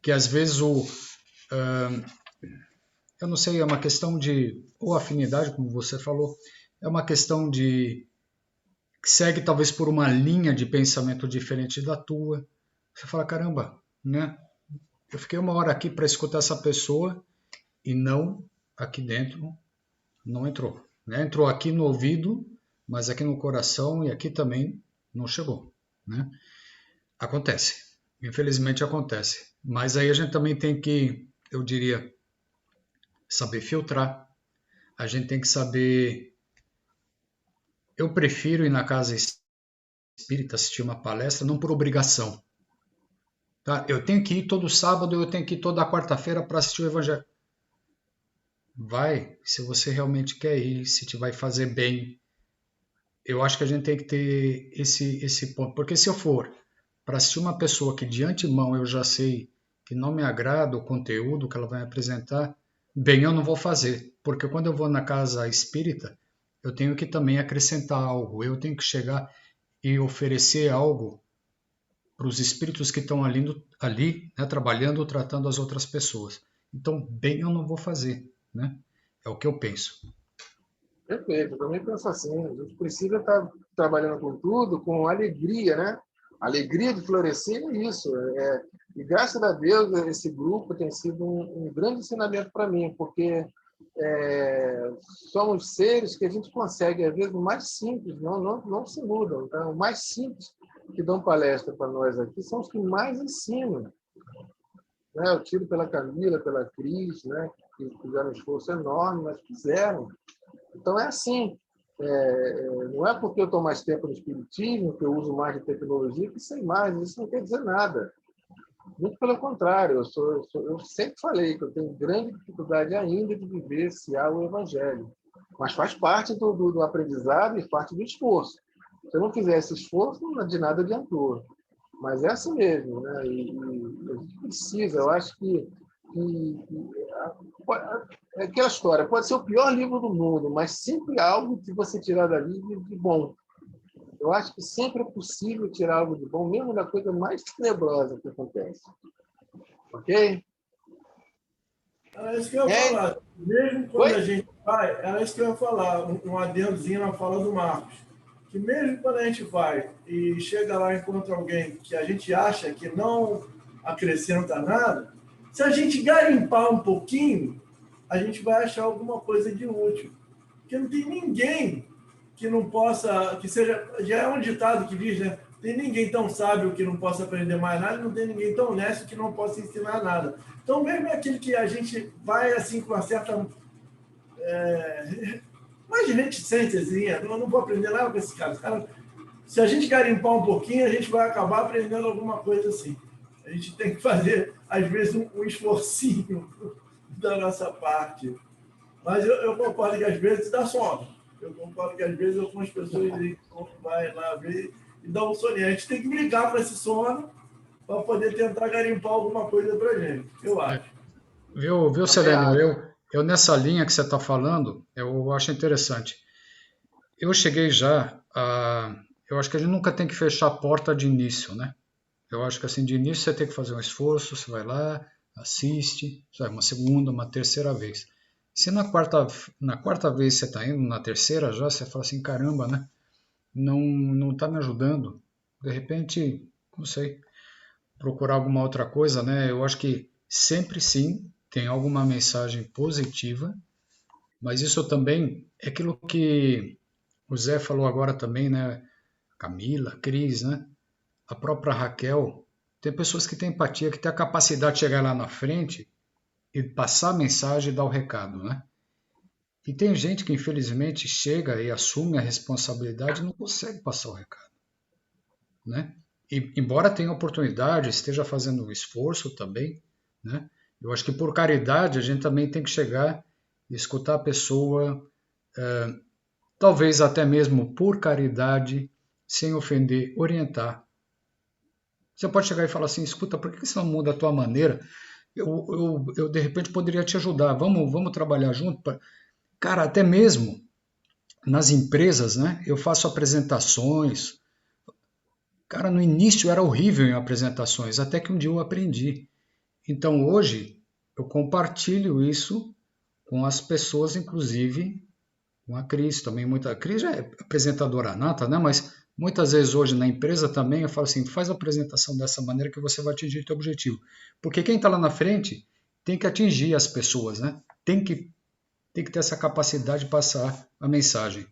Speaker 2: Que às vezes eu não sei, é uma questão de ou afinidade, como você falou, é uma questão de que segue talvez por uma linha de pensamento diferente da tua. Você fala, caramba, né? Eu fiquei uma hora aqui para escutar essa pessoa e não aqui dentro, não entrou. Né? Entrou aqui no ouvido, mas aqui no coração e aqui também não chegou. Né? Acontece, infelizmente acontece. Mas aí a gente também tem que, eu diria, saber filtrar. A gente tem que saber... Eu prefiro ir na Casa Espírita assistir uma palestra, não por obrigação. Tá? Eu tenho que ir todo sábado, eu tenho que ir toda quarta-feira para assistir o Evangelho. Vai, se você realmente quer ir, se te vai fazer bem. Eu acho que a gente tem que ter esse ponto. Porque se eu for para assistir uma pessoa que de antemão eu já sei que não me agrada o conteúdo que ela vai apresentar, bem, eu não vou fazer. Porque quando eu vou na Casa Espírita, eu tenho que também acrescentar algo. Eu tenho que chegar e oferecer algo para os espíritos que estão ali né, trabalhando, tratando as outras pessoas. Então, bem, eu não vou fazer, né? É o que eu penso.
Speaker 1: Perfeito, eu também penso assim. A gente precisa estar trabalhando com tudo, com alegria, né? A alegria de florescer é isso. E graças a Deus, esse grupo tem sido um grande ensinamento para mim, porque somos seres que a gente consegue, às vezes, o mais simples, não se mudam. Então, o mais simples que dão palestra para nós aqui são os que mais ensinam. Né? Eu tiro pela Camila, pela Cris, né? Que fizeram um esforço enorme, mas fizeram. Então, é assim. Não é porque eu estou mais tempo no espiritismo, que eu uso mais de tecnologia, que sei mais. Isso não quer dizer nada. Muito pelo contrário. Eu sempre falei que eu tenho grande dificuldade ainda de vivenciar o Evangelho. Mas faz parte do aprendizado e parte do esforço. Se eu não fizer esse esforço, de nada adiantou. Mas é assim mesmo, né? E a gente precisa, eu acho que é aquela história, pode ser o pior livro do mundo, mas sempre há algo que você tirar dali de bom. Eu acho que sempre é possível tirar algo de bom, mesmo da coisa mais tenebrosa que acontece. Ok?
Speaker 6: Era isso que eu ia falar. Mesmo quando a gente vai, era isso que eu ia falar, um adendozinho na fala do Marcos. Que mesmo quando a gente vai e chega lá e encontra alguém que a gente acha que não acrescenta nada, se a gente garimpar um pouquinho, a gente vai achar alguma coisa de útil. Porque não tem ninguém que não possa, que seja, já é um ditado que diz, né? Tem ninguém tão sábio que não possa aprender mais nada, não tem ninguém tão honesto que não possa ensinar nada. Então, mesmo aquele que a gente vai assim com uma certa... mais reticênciazinha, eu não vou aprender nada com esse cara. Se a gente garimpar um pouquinho, a gente vai acabar aprendendo alguma coisa assim. A gente tem que fazer, às vezes, um esforcinho da nossa parte. Mas eu concordo que, às vezes, dá sono. Eu concordo que, às vezes, algumas pessoas vai lá ver e dá um soninho. A gente tem que brigar para esse sono para poder tentar garimpar alguma coisa para a gente, eu acho.
Speaker 2: Viu, Selênio? Eu nessa linha que você está falando, eu acho interessante. Eu cheguei já a... Eu acho que a gente nunca tem que fechar a porta de início, né? Eu acho que assim, de início você tem que fazer um esforço, você vai lá, assiste, vai uma segunda, uma terceira vez. Se na quarta vez você está indo, na terceira já, você fala assim, caramba, né? Não está me ajudando. De repente, não sei, procurar alguma outra coisa, né? Eu acho que sempre sim tem alguma mensagem positiva, mas isso também é aquilo que o Zé falou agora também, né? Camila, Cris, né? A própria Raquel. Tem pessoas que têm empatia, que têm a capacidade de chegar lá na frente e passar a mensagem e dar o recado, né? E tem gente que infelizmente chega e assume a responsabilidade e não consegue passar o recado, né? E, embora tenha oportunidade, esteja fazendo um esforço também, né? Eu acho que por caridade a gente também tem que chegar e escutar a pessoa, talvez até mesmo por caridade, sem ofender, orientar. Você pode chegar e falar assim, escuta, por que você não muda a tua maneira? Eu de repente poderia te ajudar, vamos trabalhar junto? Cara, até mesmo nas empresas, né? Eu faço apresentações. Cara, no início era horrível em apresentações, até que um dia eu aprendi. Então hoje eu compartilho isso com as pessoas, inclusive com a Cris também. A Cris já é apresentadora nata, né? Mas muitas vezes hoje na empresa também eu falo assim, faz a apresentação dessa maneira que você vai atingir o seu objetivo. Porque quem está lá na frente tem que atingir as pessoas, né? Tem que ter essa capacidade de passar a mensagem.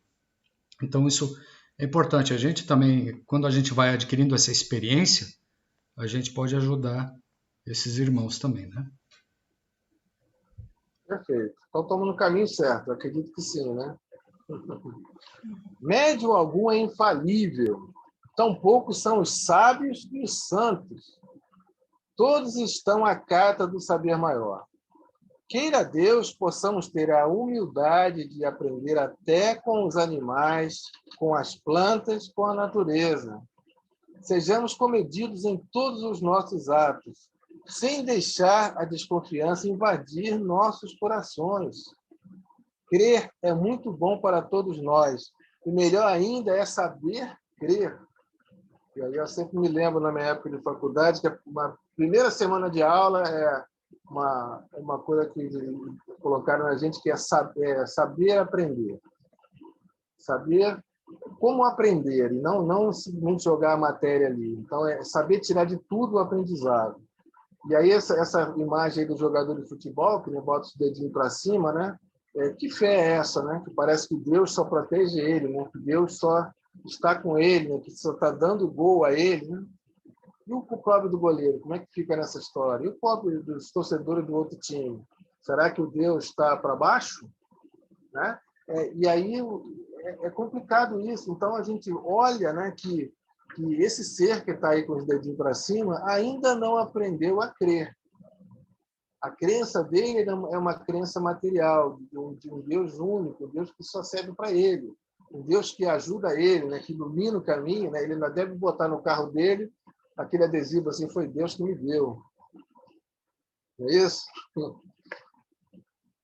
Speaker 2: Então isso é importante. A gente também, quando a gente vai adquirindo essa experiência, a gente pode ajudar esses irmãos também, né?
Speaker 1: Perfeito. Então estamos no caminho certo, eu acredito que sim, né? Médium algum é infalível, tampouco são os sábios e os santos. Todos estão à cata do saber maior. Queira Deus possamos ter a humildade de aprender até com os animais, com as plantas, com a natureza. Sejamos comedidos em todos os nossos atos, sem deixar a desconfiança invadir nossos corações. Crer é muito bom para todos nós, e melhor ainda é saber crer. E aí eu sempre me lembro, na minha época de faculdade, que a primeira semana de aula é uma coisa que colocaram na gente, que é saber aprender. Saber como aprender, e não simplesmente jogar a matéria ali. Então, é saber tirar de tudo o aprendizado. E aí, essa imagem aí do jogador de futebol, que bota os dedinhos para cima, né? Que fé é essa, né? Que parece que Deus só protege ele, né? Que Deus só está com ele, né? Que só está dando gol a ele, né? E o pobre do goleiro, como é que fica nessa história? E o pobre dos torcedores do outro time? Será que o Deus está para baixo? Né? E aí é complicado isso. Então, a gente olha, né, que esse ser que está aí com os dedinhos para cima ainda não aprendeu a crer. A crença dele é uma crença material, de um Deus único, um Deus que só serve para ele, um Deus que ajuda ele, né, que ilumina o caminho. Né? Ele ainda deve botar no carro dele aquele adesivo assim, foi Deus que me deu. Não é isso?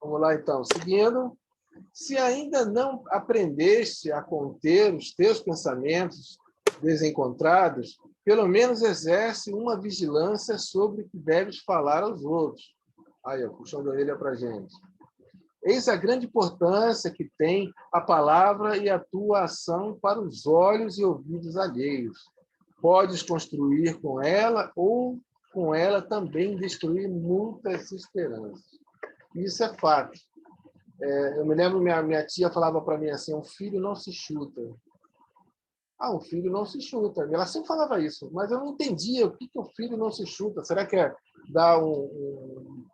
Speaker 1: Vamos lá, então. Seguindo. Se ainda não aprendeste a conter os teus pensamentos desencontrados, pelo menos exerce uma vigilância sobre o que deves falar aos outros. Aí, puxando a orelha para a gente. Eis a grande importância que tem a palavra e a tua ação para os olhos e ouvidos alheios. Podes construir com ela ou com ela também destruir muitas esperanças. Isso é fato. Eu me lembro, minha tia falava para mim assim, um filho não se chuta. Um filho não se chuta. Ela sempre falava isso, mas eu não entendia o que o filho não se chuta. Será que é dar um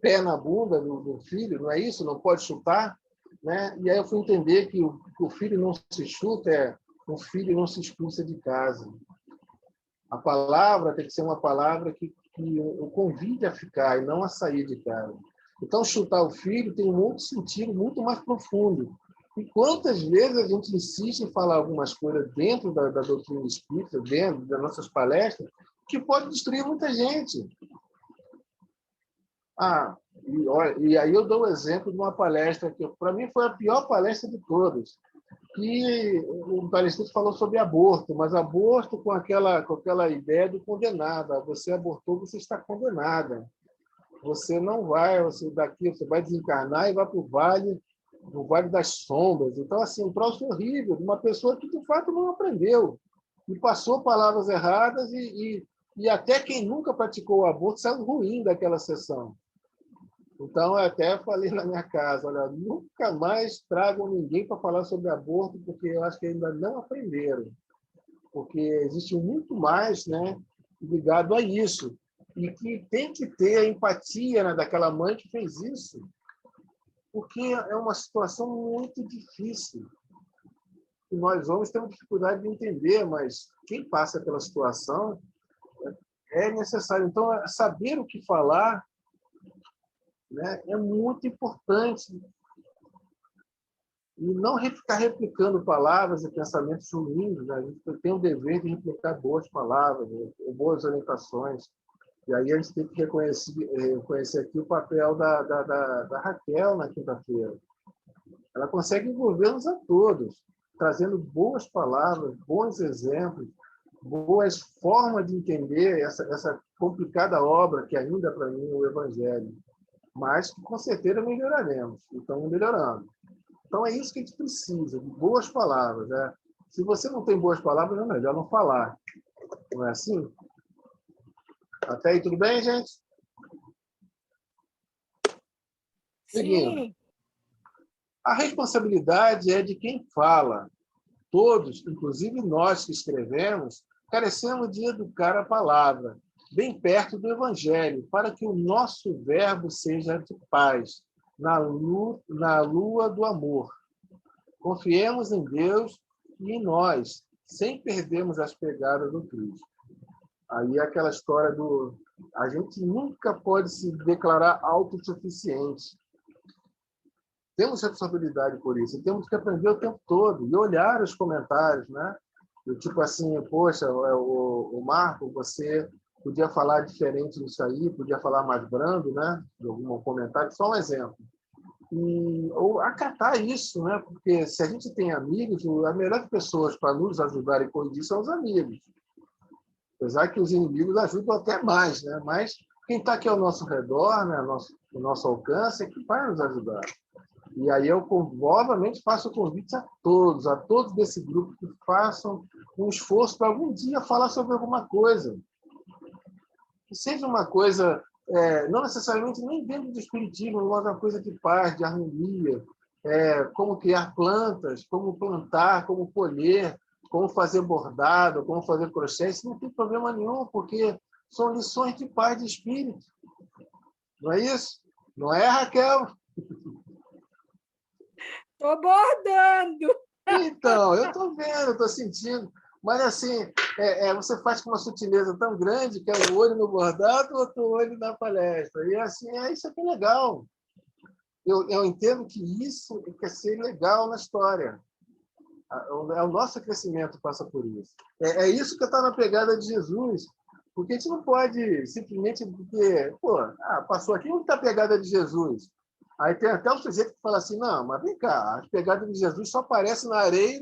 Speaker 1: pé na bunda do filho? Não é isso? Não pode chutar? Né? E aí eu fui entender que o filho não se chuta, o filho não se expulsa de casa. A palavra tem que ser uma palavra que o convide a ficar e não a sair de casa. Então, chutar o filho tem um outro sentido muito mais profundo. E quantas vezes a gente insiste em falar algumas coisas dentro da doutrina espírita, dentro das nossas palestras, que pode destruir muita gente. E aí eu dou o exemplo de uma palestra que, para mim, foi a pior palestra de todas. Que o palestrante falou sobre aborto, mas aborto com aquela ideia do condenado. Você abortou, você está condenada. Você não vai, você vai desencarnar e vai para o vale das sombras. Então, assim, um troço horrível de uma pessoa que, de fato, não aprendeu. E passou palavras erradas e até quem nunca praticou o aborto saiu ruim daquela sessão. Então, eu até falei na minha casa, olha, nunca mais tragam ninguém para falar sobre aborto, porque eu acho que ainda não aprenderam. Porque existe muito mais, né, ligado a isso. E que tem que ter a empatia, né, daquela mãe que fez isso. Porque é uma situação muito difícil. E nós homens temos dificuldade de entender, mas quem passa pela situação é necessário. Então, saber o que falar, né, é muito importante. E não ficar replicando palavras e pensamentos ruins. Né? A gente tem o dever de replicar boas palavras, boas orientações. E aí a gente tem que reconhecer aqui o papel da Raquel na quinta-feira. Ela consegue envolver-nos a todos, trazendo boas palavras, bons exemplos, boas formas de entender essa complicada obra que ainda, para mim, é o Evangelho. Mas que, com certeza, melhoraremos. E estamos melhorando. Então, é isso que a gente precisa, de boas palavras. Né? Se você não tem boas palavras, é melhor não falar. Não é assim? Até aí, tudo bem, gente? Seguindo.
Speaker 4: Sim.
Speaker 1: A responsabilidade é de quem fala. Todos, inclusive nós que escrevemos, carecemos de educar a palavra, bem perto do Evangelho, para que o nosso verbo seja de paz, na lua do amor. Confiemos em Deus e em nós, sem perdermos as pegadas do Cristo. Aí é aquela história do... A gente nunca pode se declarar autossuficiente. Temos responsabilidade por isso. E temos que aprender o tempo todo e olhar os comentários, né? Tipo assim, poxa, o Marco, você podia falar diferente nisso aí, podia falar mais brando, né? De algum comentário, só um exemplo. Ou acatar isso, né? Porque se a gente tem amigos, as melhores pessoas para nos ajudar e corrigir são os amigos. Apesar que os inimigos ajudam até mais, né? Mas quem está aqui ao nosso redor, né? O nosso alcance, é que vai nos ajudar. E aí eu, novamente, faço o convite a todos desse grupo que façam um esforço para algum dia falar sobre alguma coisa. Que seja uma coisa, não necessariamente nem dentro do espiritismo, mas uma coisa de paz, de harmonia, como criar plantas, como plantar, como colher, como fazer bordado, como fazer crochê. Isso não tem problema nenhum, porque são lições de paz de espírito. Não é isso? Não é, Raquel?
Speaker 4: Estou bordando.
Speaker 1: Então, eu estou vendo, estou sentindo. Mas, assim, você faz com uma sutileza tão grande que é o olho no bordado, o outro olho na palestra. E, assim, isso aqui é legal. Eu entendo que isso quer ser legal na história. O nosso crescimento passa por isso. É isso que está na pegada de Jesus. Porque a gente não pode simplesmente dizer, passou aqui, onde está a pegada de Jesus? Aí tem até um sujeito que fala assim, não, mas vem cá, as pegadas de Jesus só aparecem na areia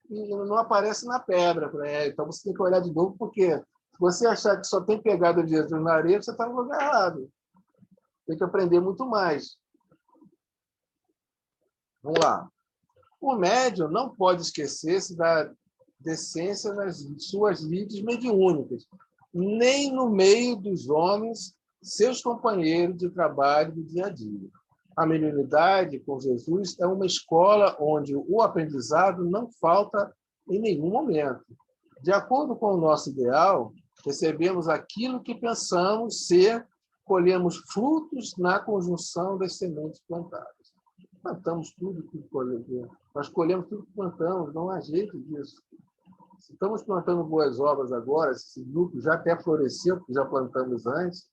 Speaker 1: e não aparece na pedra. Então você tem que olhar de novo, porque se você achar que só tem pegada de Jesus na areia, você está no lugar errado. Tem que aprender muito mais. Vamos lá. O médium não pode esquecer-se da decência nas suas lides mediúnicas, nem no meio dos homens, seus companheiros de trabalho do dia a dia. A mediunidade com Jesus é uma escola onde o aprendizado não falta em nenhum momento. De acordo com o nosso ideal, recebemos aquilo que pensamos ser, colhemos frutos na conjunção das sementes plantadas. Plantamos tudo que colhemos. Nós colhemos tudo que plantamos, não há jeito disso. Se estamos plantando boas obras agora, esse grupo já até floresceu, porque já plantamos antes,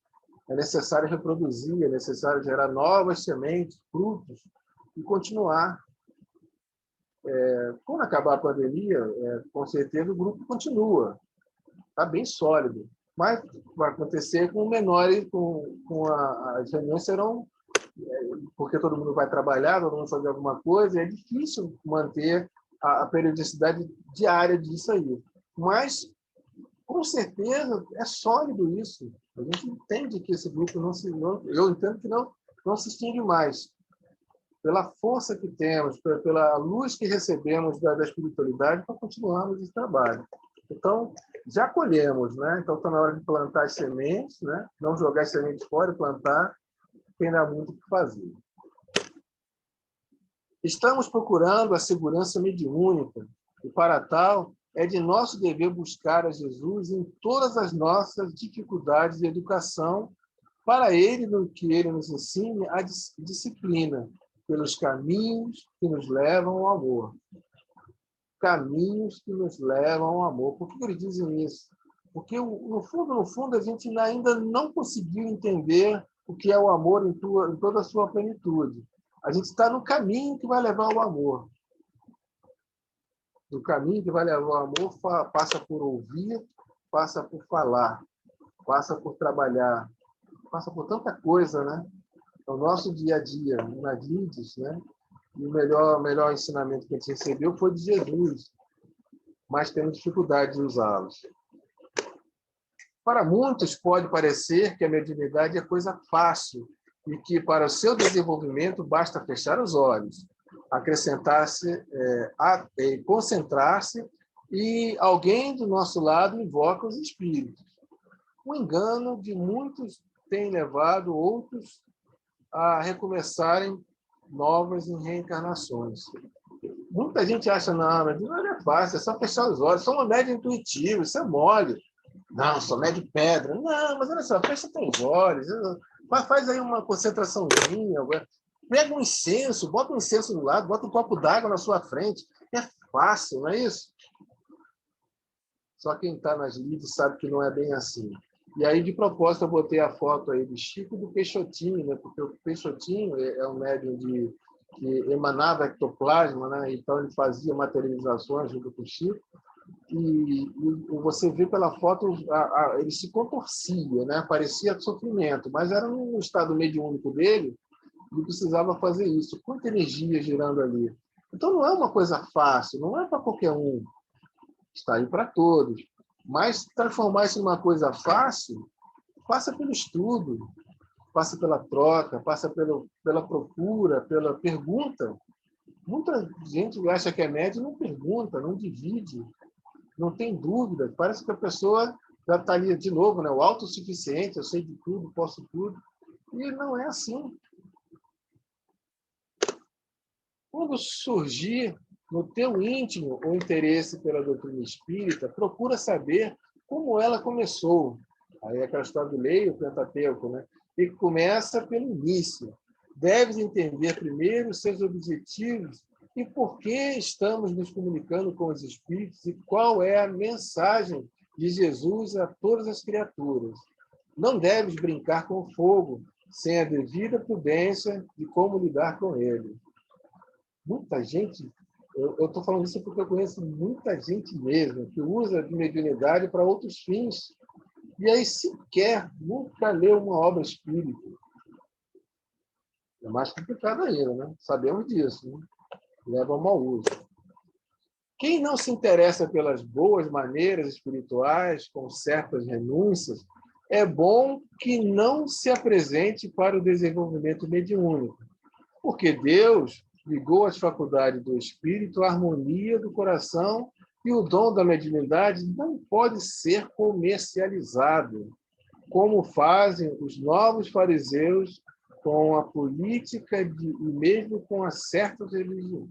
Speaker 1: é necessário reproduzir, é necessário gerar novas sementes, frutos, e continuar. Quando acabar a pandemia, com certeza o grupo continua, está bem sólido, mas vai acontecer com menores, as reuniões serão, porque todo mundo vai trabalhar, todo mundo fazer alguma coisa, é difícil manter a periodicidade diária disso aí. Mas, com certeza, é sólido isso. A gente entende que esse grupo eu entendo que não se extingue mais. Pela força que temos, pela luz que recebemos da espiritualidade para continuarmos esse trabalho. Então, já colhemos, né? Então, está na hora de plantar as sementes, né? Não jogar as sementes fora e plantar, tem ainda muito o que fazer. Estamos procurando a segurança mediúnica, e para tal, é de nosso dever buscar a Jesus em todas as nossas dificuldades de educação, para que ele nos ensine a disciplina, pelos caminhos que nos levam ao amor. Caminhos que nos levam ao amor. Por que eles dizem isso? Porque, no fundo, a gente ainda não conseguiu entender o que é o amor em toda a sua plenitude. A gente está no caminho que vai levar ao amor. O caminho que vai levar ao amor passa por ouvir, passa por falar, passa por trabalhar, passa por tanta coisa, né? O nosso dia a dia, na Guides, né? E o melhor ensinamento que a gente recebeu foi de Jesus, mas temos dificuldade de usá-los. Para muitos pode parecer que a mediunidade é coisa fácil e que para o seu desenvolvimento basta fechar os olhos, acrescentar-se, concentrar-se e alguém do nosso lado invoca os espíritos. O engano de muitos tem levado outros a recomeçarem novas em reencarnações. Muita gente acha, não é fácil, é só fechar os olhos, só uma média intuitiva, isso é mole. Não, só mede pedra. Não, mas olha só, fecha teus olhos, faz aí uma concentraçãozinha, pega um incenso, bota um incenso do lado, bota um copo d'água na sua frente. É fácil, não é isso? Só quem está nas lides sabe que não é bem assim. E aí, de propósito, eu botei a foto aí do Chico e do Peixotinho, né? Porque o Peixotinho é um médium que emanava ectoplasma, né? Então ele fazia materializações junto com o Chico. E você vê pela foto, ele se contorcia, né? Parecia sofrimento, mas era no estado mediúnico dele, ele precisava fazer isso, quanta energia girando ali. Então não é uma coisa fácil, não é para qualquer um, está aí para todos. Mas transformar isso numa coisa fácil, passa pelo estudo, passa pela troca, passa pela procura, pela pergunta. Muita gente acha que é médium, não pergunta, não divide, não tem dúvida. Parece que a pessoa já está ali de novo, né? O autossuficiente, eu sei de tudo, posso tudo. E não é assim. Quando surgir no teu íntimo o interesse pela doutrina espírita, procura saber como ela começou. Aí é aquela história do Leio, o Pentateuco, né? E começa pelo início. Deves entender primeiro os seus objetivos e por que estamos nos comunicando com os espíritos e qual é a mensagem de Jesus a todas as criaturas. Não deves brincar com o fogo sem a devida prudência de como lidar com ele. Muita gente, eu estou falando isso porque eu conheço muita gente mesmo que usa de mediunidade para outros fins. E aí sequer nunca leu uma obra espírita. É mais complicado ainda, né? Sabemos disso, né? Leva ao mau uso. Quem não se interessa pelas boas maneiras espirituais, com certas renúncias, é bom que não se apresente para o desenvolvimento mediúnico, porque Deus ligou às faculdades do espírito a harmonia do coração e o dom da mediunidade não pode ser comercializado, como fazem os novos fariseus com a política e mesmo com as certas religiões.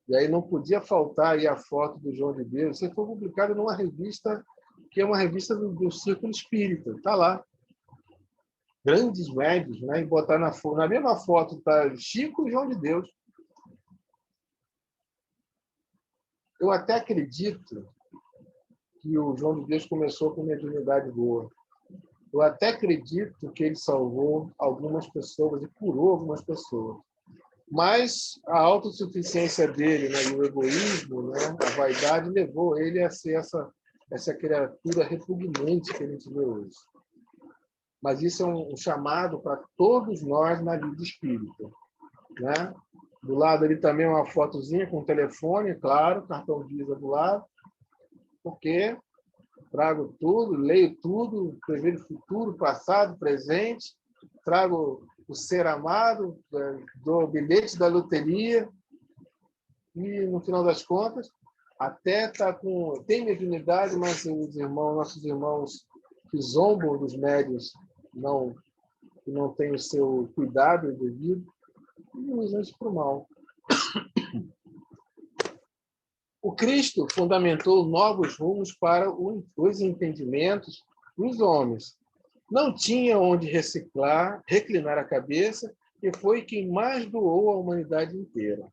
Speaker 1: E aí não podia faltar aí a foto do João de Deus. Isso foi publicado numa revista, que é uma revista do Círculo Espírita. Está lá. Grandes médios, né? E botar na mesma foto está Chico e João de Deus. Eu até acredito que o João de Deus começou com uma mediunidade boa. Eu até acredito que ele salvou algumas pessoas e curou algumas pessoas. Mas a autossuficiência dele, né, e o egoísmo, né, a vaidade, levou ele a ser essa criatura repugnante que a gente vê hoje. Mas isso é um chamado para todos nós na vida espírita, né? Do lado ali também uma fotozinha com o telefone, claro, cartão Visa do lado, porque trago tudo, leio tudo, prevejo o futuro, passado, presente, trago o ser amado, do bilhete da loteria, e, no final das contas, até tem mediunidade, mas nossos irmãos que zombam dos médiuns, que não têm o seu cuidado devido, e usam isso para o mal. O Cristo fundamentou novos rumos para os entendimentos dos homens. Não tinha onde reclinar a cabeça, e foi quem mais doou à humanidade inteira.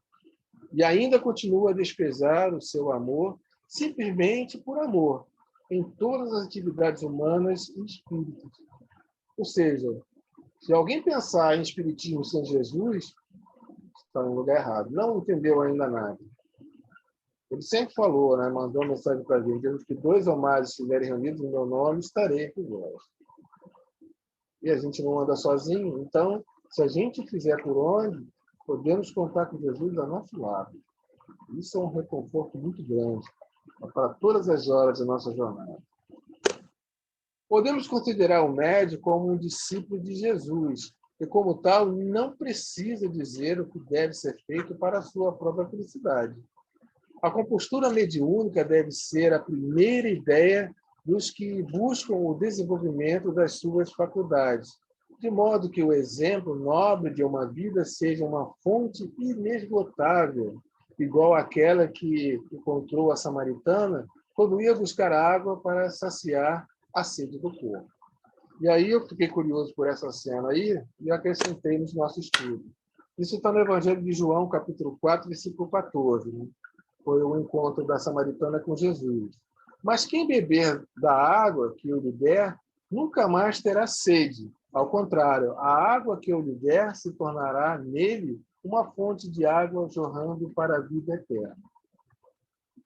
Speaker 1: E ainda continua a desprezar o seu amor, simplesmente por amor, em todas as atividades humanas e espíritas. Ou seja, se alguém pensar em espiritismo sem Jesus, está no lugar errado. Não entendeu ainda nada. Ele sempre falou, né, mandou uma mensagem para a gente, Deus, que 2 ou mais estiverem reunidos no meu nome, estarei com vós. E a gente não anda sozinho, então, se a gente fizer por onde, podemos contar com Jesus ao nosso lado. Isso é um reconforto muito grande para todas as horas da nossa jornada. Podemos considerar o médium como um discípulo de Jesus, e, como tal, não precisa dizer o que deve ser feito para a sua própria felicidade. A compostura mediúnica deve ser a primeira ideia dos que buscam o desenvolvimento das suas faculdades, de modo que o exemplo nobre de uma vida seja uma fonte inesgotável, igual àquela que encontrou a samaritana quando ia buscar água para saciar a sede do corpo. E aí eu fiquei curioso por essa cena aí e acrescentei no nosso estudo. Isso está no Evangelho de João, capítulo 4, versículo 14. Né? Foi o encontro da samaritana com Jesus. Mas quem beber da água que eu lhe der, nunca mais terá sede. Ao contrário, a água que eu lhe der se tornará nele uma fonte de água jorrando para a vida eterna.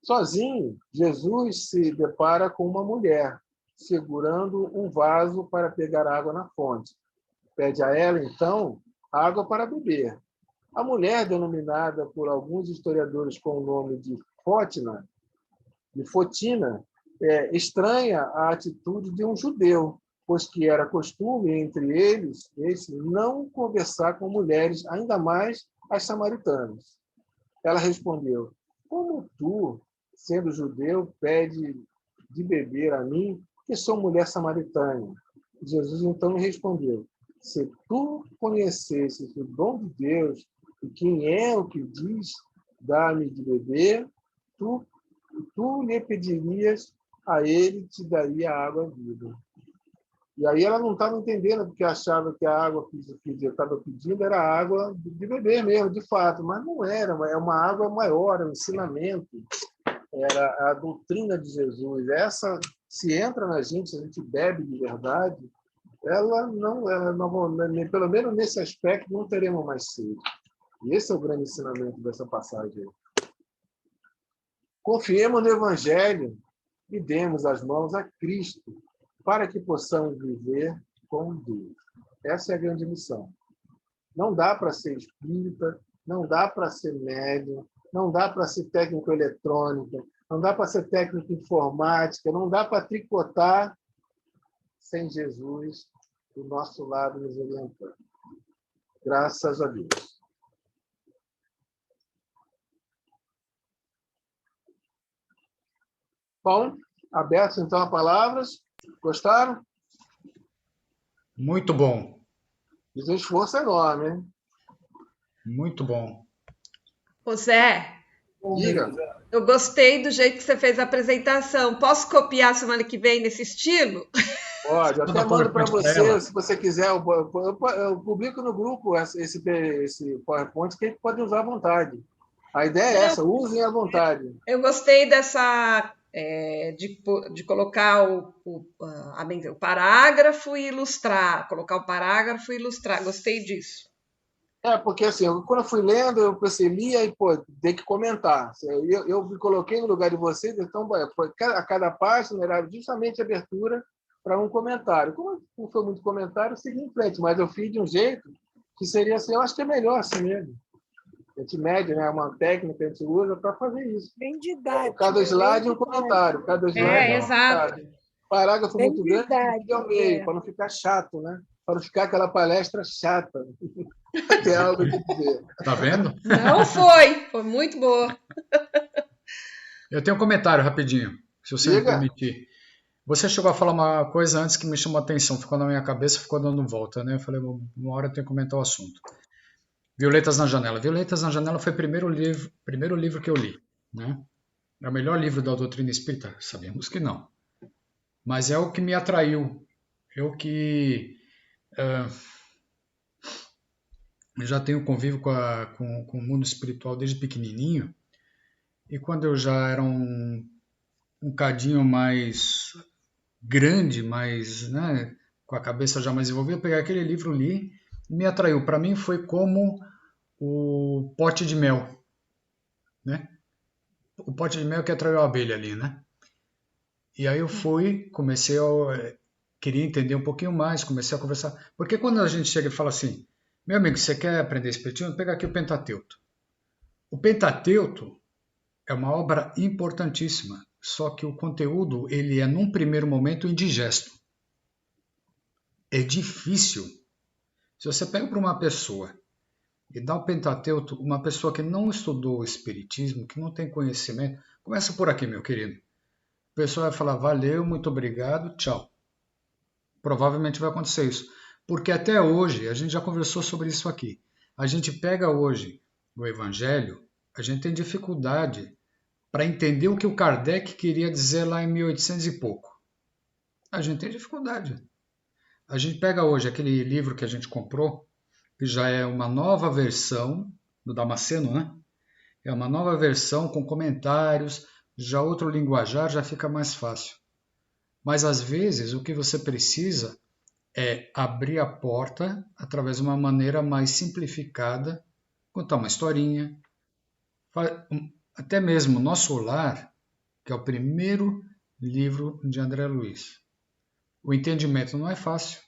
Speaker 1: Sozinho, Jesus se depara com uma mulher, segurando um vaso para pegar água na fonte. Pede a ela, então, água para beber. A mulher, denominada por alguns historiadores com o nome de Fotina, estranha a atitude de um judeu, pois que era costume entre eles não conversar com mulheres, ainda mais as samaritanas. Ela respondeu: como tu, sendo judeu, pede de beber a mim, que sou mulher samaritana? Jesus então lhe respondeu: se tu conhecesses o dom de Deus e quem é o que diz, dá-me de beber, tu lhe pedirias, a ele te daria a água viva. E aí ela não estava entendendo, porque achava que a água que eu estava pedindo era água de beber mesmo, de fato, mas não era, é uma água maior, é um ensinamento, era a doutrina de Jesus. Essa, se entra na gente, se a gente bebe de verdade, ela não, pelo menos nesse aspecto, não teremos mais sede. E esse é o grande ensinamento dessa passagem. Confiemos no Evangelho e demos as mãos a Cristo para que possamos viver com Deus. Essa é a grande missão. Não dá para ser espírita, não dá para ser médium, não dá para ser técnico eletrônico, não dá para ser técnico informática, não dá para tricotar sem Jesus do nosso lado nos orientando. Graças a Deus. Bom, aberto então a palavras. Gostaram?
Speaker 2: Muito bom.
Speaker 1: Fiz um esforço enorme, hein?
Speaker 2: Muito bom.
Speaker 7: Ô Zé,
Speaker 1: Diga.
Speaker 7: eu gostei do jeito que você fez a apresentação. Posso copiar semana que vem nesse estilo?
Speaker 1: Pode, até mando para você, se você quiser. Eu publico no grupo esse PowerPoint que ele pode usar à vontade. A ideia é essa, usem à vontade.
Speaker 7: Eu gostei dessa de colocar o parágrafo e ilustrar, colocar o parágrafo e ilustrar. Gostei disso.
Speaker 1: Porque assim, quando eu fui lendo, eu percebi, aí, tem que comentar. Eu me coloquei no lugar de vocês, então, a cada página era justamente a abertura para um comentário. Como não foi muito comentário, eu segui em frente, mas eu fiz de um jeito que seria assim, eu acho que é melhor assim mesmo. A gente mede, né? Uma técnica que a gente usa para fazer isso.
Speaker 4: Bem didático.
Speaker 1: Cada slide um comentário. Cada slide um
Speaker 7: exato.
Speaker 1: parágrafo
Speaker 4: Bem
Speaker 1: muito grande,
Speaker 4: didático,
Speaker 1: ao meio, para não ficar chato, né? Para não ficar aquela palestra chata. Tem algo a dizer.
Speaker 2: Tá vendo?
Speaker 7: Não foi muito boa.
Speaker 2: Eu tenho um comentário rapidinho, se você me permitir. Você chegou a falar uma coisa antes que me chamou a atenção, ficou na minha cabeça, ficou dando volta, né? Eu falei, uma hora eu tenho que comentar o assunto. Violetas na Janela. Violetas na Janela foi o primeiro livro que eu li, né? É o melhor livro da doutrina espírita? Sabemos que não. Mas é o que me atraiu. É o que... eu já tenho convívio com o mundo espiritual desde pequenininho. E quando eu já era um cadinho mais grande, mais, né, com a cabeça já mais envolvida, eu peguei aquele livro, li e me atraiu. Para mim foi como o pote de mel, né? O pote de mel que atraiu a abelha ali, né? E aí eu comecei a queria entender um pouquinho mais, comecei a conversar. Porque quando a gente chega e fala assim, meu amigo, você quer aprender espiritismo? Pega aqui o Pentateuco. O Pentateuco é uma obra importantíssima, só que o conteúdo ele é, num primeiro momento, indigesto. É difícil. Se você pega para uma pessoa e dá o Pentateuco, uma pessoa que não estudou o espiritismo, que não tem conhecimento, começa por aqui, meu querido. A pessoa vai falar, valeu, muito obrigado, tchau. Provavelmente vai acontecer isso. Porque até hoje, a gente já conversou sobre isso aqui, a gente pega hoje o Evangelho, a gente tem dificuldade para entender o que o Kardec queria dizer lá em 1800 e pouco. A gente tem dificuldade. A gente pega hoje aquele livro que a gente comprou, que já é uma nova versão do Damasceno, né? É uma nova versão com comentários, já outro linguajar, já fica mais fácil. Mas às vezes o que você precisa é abrir a porta através de uma maneira mais simplificada, contar uma historinha, até mesmo Nosso Lar, que é o primeiro livro de André Luiz. O entendimento não é fácil.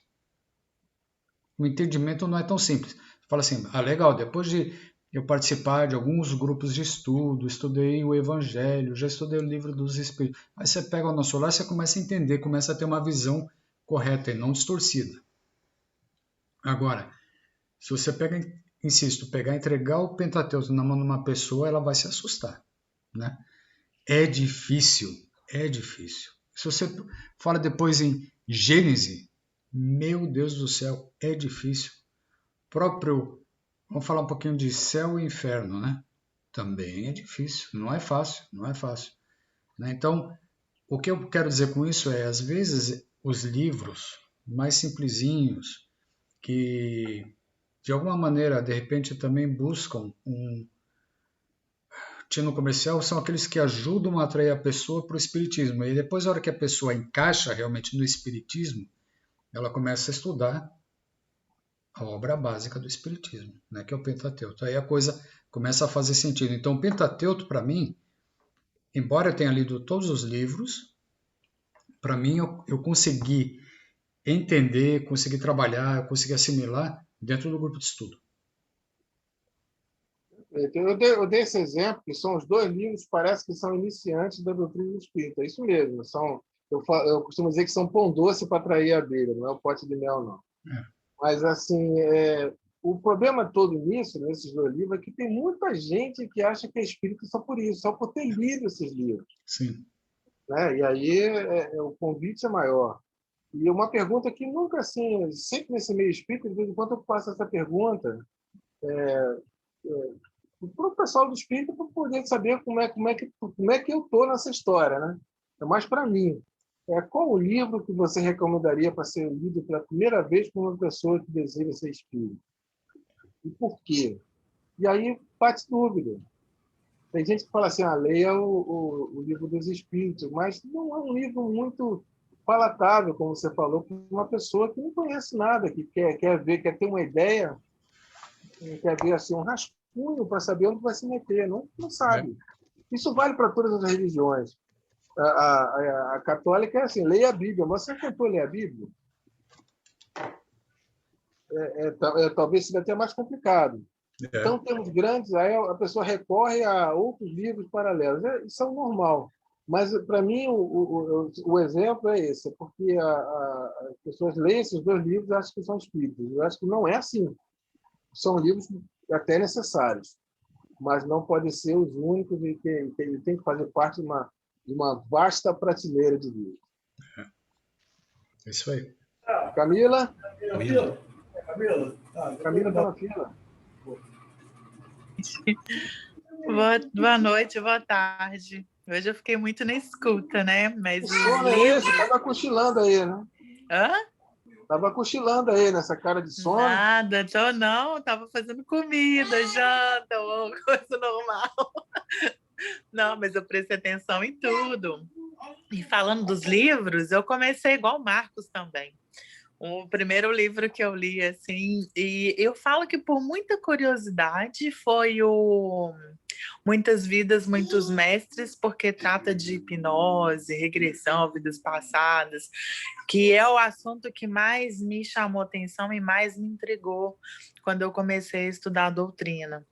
Speaker 2: O entendimento não é tão simples. Fala assim, legal, depois de eu participar de alguns grupos de estudo, estudei o Evangelho, já estudei o livro dos Espíritos. Aí você pega o Nosso Lar, você começa a entender, começa a ter uma visão correta e não distorcida. Agora, se você pega, insisto, pegar e entregar o Pentateuco na mão de uma pessoa, ela vai se assustar, né? É difícil, é difícil. Se você fala depois em Gênese, meu Deus do céu, é difícil. Vamos falar um pouquinho de céu e inferno, né? Também é difícil, não é fácil, não é fácil. Né? Então, o que eu quero dizer com isso é, às vezes, os livros mais simplesinhos, que de alguma maneira, de repente, também buscam um tino comercial, são aqueles que ajudam a atrair a pessoa para o espiritismo. E depois, na hora que a pessoa encaixa realmente no espiritismo, ela começa a estudar a obra básica do espiritismo, né, que é o Pentateuco. Aí a coisa começa a fazer sentido. Então, o Pentateuco, para mim, embora eu tenha lido todos os livros, para mim eu consegui entender, consegui trabalhar, consegui assimilar dentro do grupo de estudo.
Speaker 1: Eu dei esse exemplo, que são os dois livros que parece que são iniciantes da doutrina espírita. É isso mesmo. Eu costumo dizer que são pão doce para atrair a abelha, não é o pote de mel, não. Mas, assim, o problema todo nisso, nesses dois livros, é que tem muita gente que acha que é espírita só por isso, só por ter lido esses livros.
Speaker 2: Sim.
Speaker 1: Né? E aí o convite é maior. E uma pergunta que nunca, assim, sempre nesse meio espírita, de vez em quando eu faço essa pergunta para o pessoal do espírita, para poder saber como é que eu estou nessa história, né? É mais para mim. Qual o livro que você recomendaria para ser lido pela primeira vez por uma pessoa que deseja ser espírita? E por quê? E aí bate dúvida. Tem gente que fala assim, leia o Livro dos Espíritos, mas não é um livro muito palatável, como você falou, para uma pessoa que não conhece nada, que quer ver, quer ter uma ideia, quer ver assim, um rascunho para saber onde vai se meter, não sabe. Isso vale para todas as religiões. A católica é assim, leia a Bíblia. Você tentou ler a Bíblia? Talvez seja até mais complicado. Então, temos grandes, aí a pessoa recorre a outros livros paralelos. Isso é o normal. Mas, para mim, o exemplo é esse, porque as pessoas leem esses dois livros e acham que são espíritos. Eu acho que não é assim. São livros até necessários, mas não podem ser os únicos e tem que fazer parte de uma vasta prateleira de livros.
Speaker 2: É isso aí.
Speaker 1: Camila?
Speaker 6: Camila
Speaker 1: Camila está na fila.
Speaker 8: Boa noite, boa tarde. Hoje eu fiquei muito na escuta, né? Mas os
Speaker 1: sono é esse? Estava cochilando aí, né?
Speaker 8: Hã?
Speaker 1: Estava cochilando aí, nessa cara de sono.
Speaker 8: Nada, não. Estava fazendo comida, janta, coisa normal. Não, mas eu prestei atenção em tudo. E falando dos livros, eu comecei igual o Marcos também. O primeiro livro que eu li, assim, e eu falo que por muita curiosidade foi o Muitas Vidas, Muitos Mestres, porque trata de hipnose, regressão a vidas passadas, que é o assunto que mais me chamou atenção e mais me intrigou quando eu comecei a estudar a doutrina.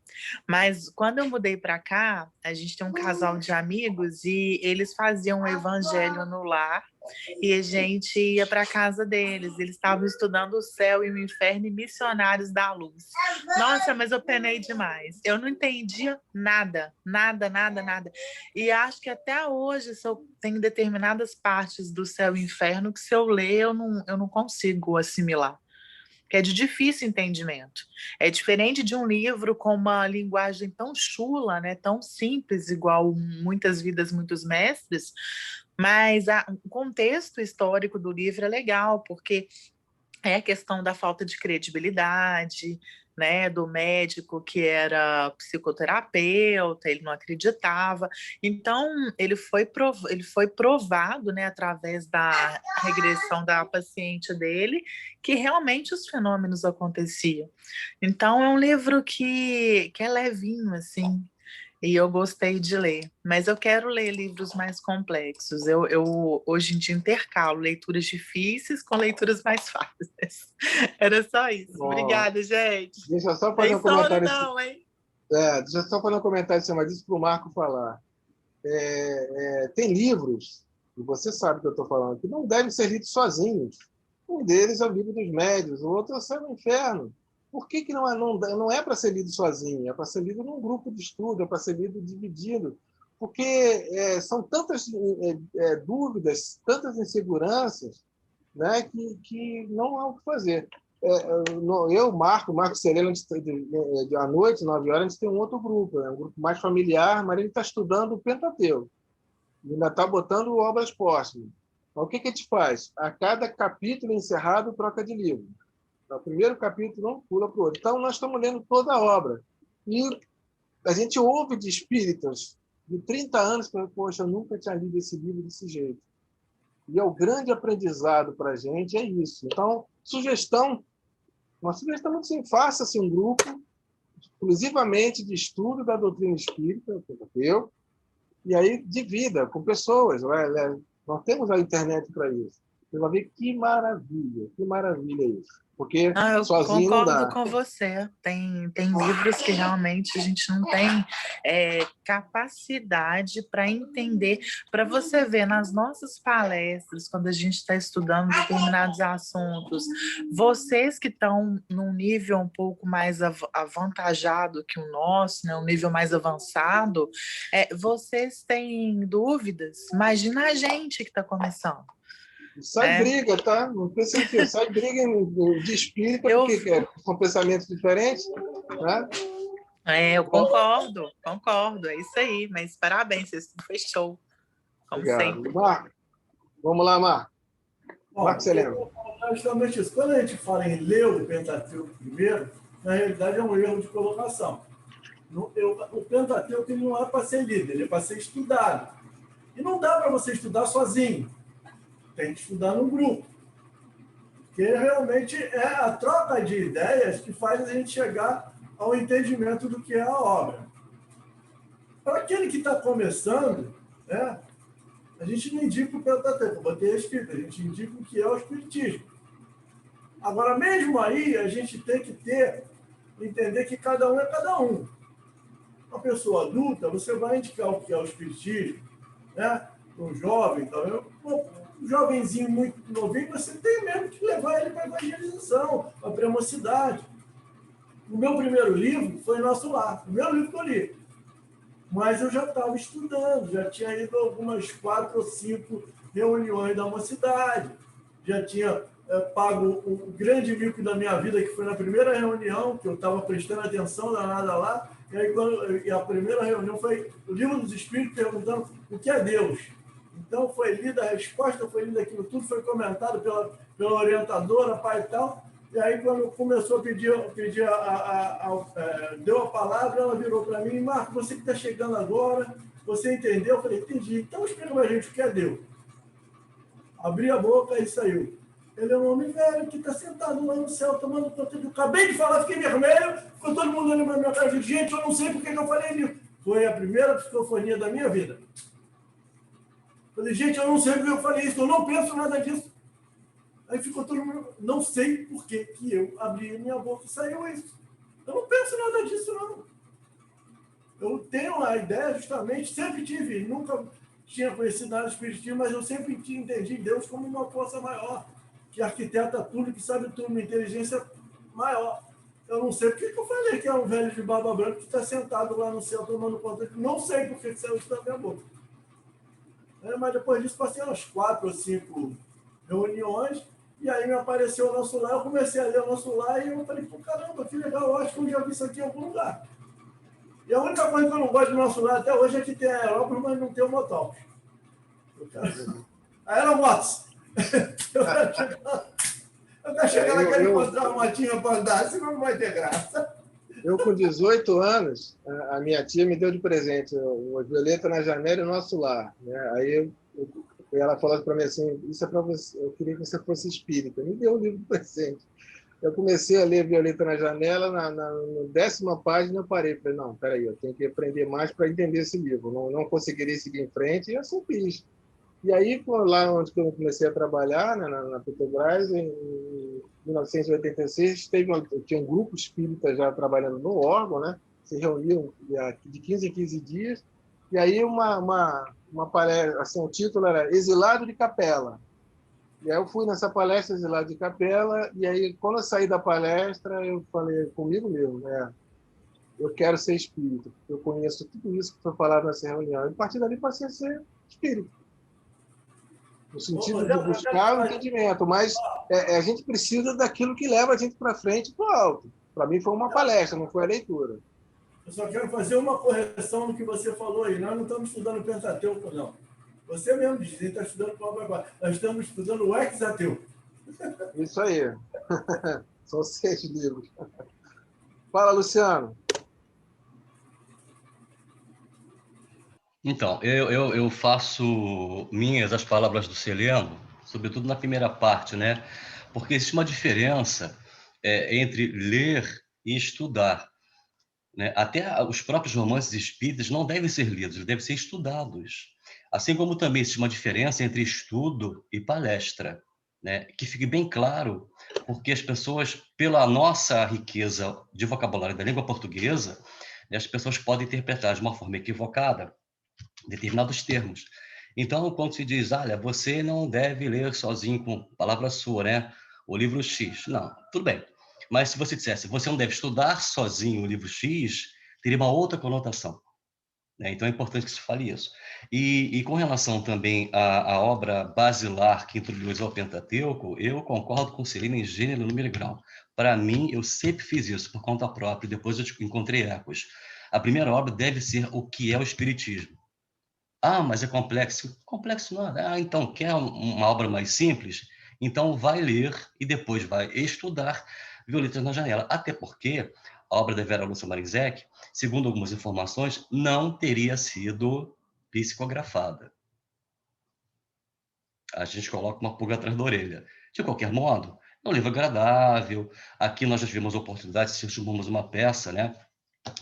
Speaker 8: Mas quando eu mudei para cá, a gente tem um casal de amigos e eles faziam o evangelho no lar e a gente ia para a casa deles. Eles estavam estudando o céu e o inferno e missionários da luz. Nossa, mas eu penei demais. Eu não entendia nada. E acho que até hoje tem determinadas partes do céu e inferno que se eu ler eu não consigo assimilar. Que é de difícil entendimento. É diferente de um livro com uma linguagem tão chula, né, tão simples, igual Muitas Vidas, Muitos Mestres, mas o contexto histórico do livro é legal, porque é a questão da falta de credibilidade, né, do médico que era psicoterapeuta, ele não acreditava. Então, ele foi provado, né, através da regressão da paciente dele, que realmente os fenômenos aconteciam. Então, é um livro que é levinho, assim, e eu gostei de ler, mas eu quero ler livros mais complexos. Eu hoje em dia intercalo leituras difíceis com leituras mais fáceis. Era só isso.
Speaker 1: Bom,
Speaker 8: obrigada, gente.
Speaker 1: Deixa eu só fazer
Speaker 8: Tem
Speaker 1: um comentário.
Speaker 8: não, hein?
Speaker 1: Deixa eu só fazer um comentário em cima disso para o Marco falar. Tem livros, e você sabe o que eu estou falando, que não devem ser lidos sozinhos. Um deles é o Livro dos Médiuns, o outro é o Céu e o Inferno. Por que não é para ser lido sozinho? É para ser lido num grupo de estudo, é para ser lido dividido. Porque são tantas dúvidas, tantas inseguranças, né, que não há o que fazer. Eu, Marco Sereno, à noite, 9 horas, a gente tem um outro grupo, um grupo mais familiar, mas ele está estudando o Pentateuco. Ainda está botando obras póstumas. Então, o que a gente faz? A cada capítulo encerrado, troca de livro. O primeiro capítulo não pula para o outro. Então, nós estamos lendo toda a obra. E a gente ouve de espíritas de 30 anos que, poxa, eu nunca tinha lido esse livro desse jeito. E o grande aprendizado para a gente é isso. Então, uma sugestão muito simples, faça-se um grupo exclusivamente de estudo da doutrina espírita, e aí divida com pessoas. Nós temos a internet para isso. Você vai ver que maravilha isso. Porque
Speaker 8: eu
Speaker 1: sozinho não dá.
Speaker 8: concordo com você. Tem livros que realmente a gente não tem capacidade para entender. Para você ver, nas nossas palestras, quando a gente está estudando determinados assuntos, vocês que estão num nível um pouco mais avantajado que o nosso, né, um nível mais avançado, vocês têm dúvidas? Imagina a gente que está começando.
Speaker 1: Sai briga, tá? Não pensa em que sai briga de espírito, porque são pensamentos diferentes, né?
Speaker 8: Eu concordo, é isso aí, mas parabéns, você foi show, como
Speaker 1: Obrigado.
Speaker 8: sempre.
Speaker 1: Marco, vamos lá, Marco. Marco Sereno.
Speaker 6: Justamente isso. Quando a gente fala em ler o Pentateuco primeiro, na realidade é um erro de colocação. O Pentateuco ele não é para ser lido, ele é para ser estudado. E não dá para você estudar sozinho. Tem que estudar no grupo. Porque realmente é a troca de ideias que faz a gente chegar ao entendimento do que é a obra. Para aquele que está começando, né, a gente não indica o Pentateuco, eu botei escrito, a gente indica o que é o Espiritismo. Agora, mesmo aí, a gente tem que entender que cada um é cada um. Uma pessoa adulta, você vai indicar o que é o Espiritismo, né? Um jovem, então, um jovenzinho muito novinho, você tem mesmo que levar ele para a evangelização, para a premocidade. O meu primeiro livro foi Nosso Lar, o primeiro livro que eu li. Mas eu já estava estudando, já tinha ido a algumas 4 ou 5 reuniões da mocidade, já tinha pago o grande mico da minha vida, que foi na primeira reunião, que eu estava prestando atenção danada lá, e aí a primeira reunião foi o Livro dos Espíritos perguntando o que é Deus. Então foi lida a resposta, foi lida aquilo tudo, foi comentado pela orientadora, pai e tal. E aí, quando começou a pedir deu a palavra, ela virou para mim: Marco, você que está chegando agora, você entendeu? Eu falei: entendi. Então explica para a gente o que é Deus. Abri a boca e saiu. Ele é um homem velho que está sentado lá no céu, tomando conta do... Acabei de falar, fiquei vermelho, ficou todo mundo olhando para minha cara e disse: gente, eu não sei por que eu falei isso. Foi a primeira psicofonia da minha vida. Falei: gente, eu não sei por que eu falei isso, eu não penso nada disso. Aí ficou todo mundo, não sei por que eu abri minha boca e saiu isso. Eu não penso nada disso, não. Eu tenho a ideia, justamente, sempre tive, nunca tinha conhecido nada espiritismo, mas eu sempre entendi Deus como uma força maior, que arquiteta tudo, que sabe tudo, uma inteligência maior. Eu não sei por que eu falei que é um velho de barba branca que está sentado lá no céu tomando conta. Não sei por que saiu isso da minha boca. Mas depois disso passei umas 4 ou 5 reuniões. E aí me apareceu o Nosso Lar, eu comecei a ler o Nosso Lar e eu falei: pô, caramba, que legal, eu acho que eu já vi isso aqui em algum lugar. E a única coisa que eu não gosto do Nosso Lar até hoje é que tem aerópolis, mas não tem o motor. Aeromotos. Eu quero chegar lá e quero encontrar uma motinha para andar, senão não vai ter graça.
Speaker 1: Eu, com 18 anos, a minha tia me deu de presente uma violeta na janela e o Nosso Lar. Né? Aí ela falou para mim assim: isso é para você, eu queria que você fosse espírita. Me deu um livro de presente. Eu comecei a ler Violeta na Janela, na 10ª página eu parei. Falei: não, peraí, eu tenho que aprender mais para entender esse livro. Não conseguiria seguir em frente, e assim fiz. E aí, lá onde eu comecei a trabalhar, né, na Petrobras, em 1986, tinha um grupo espírita já trabalhando no órgão, né? Se reuniam de 15 em 15 dias. E aí uma palestra, assim, o título era Exilado de Capela. E aí eu fui nessa palestra Exilado de Capela, e aí quando eu saí da palestra, eu falei comigo mesmo, né? Eu quero ser espírita, porque eu conheço tudo isso que foi falado nessa reunião. E a partir dali passei a ser espírita. No sentido de buscar o entendimento, mas a gente precisa daquilo que leva a gente para frente e para o alto. Para mim foi uma palestra, não foi a leitura.
Speaker 6: Eu só quero fazer uma correção no que você falou aí. Nós não estamos estudando o Pentateuco, não. Você mesmo diz, a gente está estudando nós estamos estudando o Hexateuco.
Speaker 1: Isso aí. São 6 livros. Fala, Luciano.
Speaker 3: Então, eu faço minhas as palavras do Celeno, sobretudo na primeira parte, né? Porque existe uma diferença entre ler e estudar. Né? Até os próprios romances espíritas não devem ser lidos, eles devem ser estudados. Assim como também existe uma diferença entre estudo e palestra, né? Que fique bem claro, porque as pessoas, pela nossa riqueza de vocabulário da língua portuguesa, né, as pessoas podem interpretar de uma forma equivocada determinados termos. Então, quando se diz: olha, você não deve ler sozinho com palavra sua, né, o livro X. Não, tudo bem. Mas se você dissesse: você não deve estudar sozinho o livro X, teria uma outra conotação. Né? Então, é importante que se fale isso. E com relação também à obra basilar que introduz ao Pentateuco, eu concordo com o Celino em gênero, número e grau. Para mim, eu sempre fiz isso por conta própria, depois eu encontrei ecos. A primeira obra deve ser o que é o Espiritismo. Ah, mas é complexo. Complexo nada. Ah, então quer uma obra mais simples? Então vai ler e depois vai estudar Violetas na Janela. Até porque a obra da Vera Lúcia Marinzec, segundo algumas informações, não teria sido psicografada. A gente coloca uma pulga atrás da orelha. De qualquer modo, é um livro agradável. Aqui nós já tivemos a oportunidade de filmamos uma peça, né?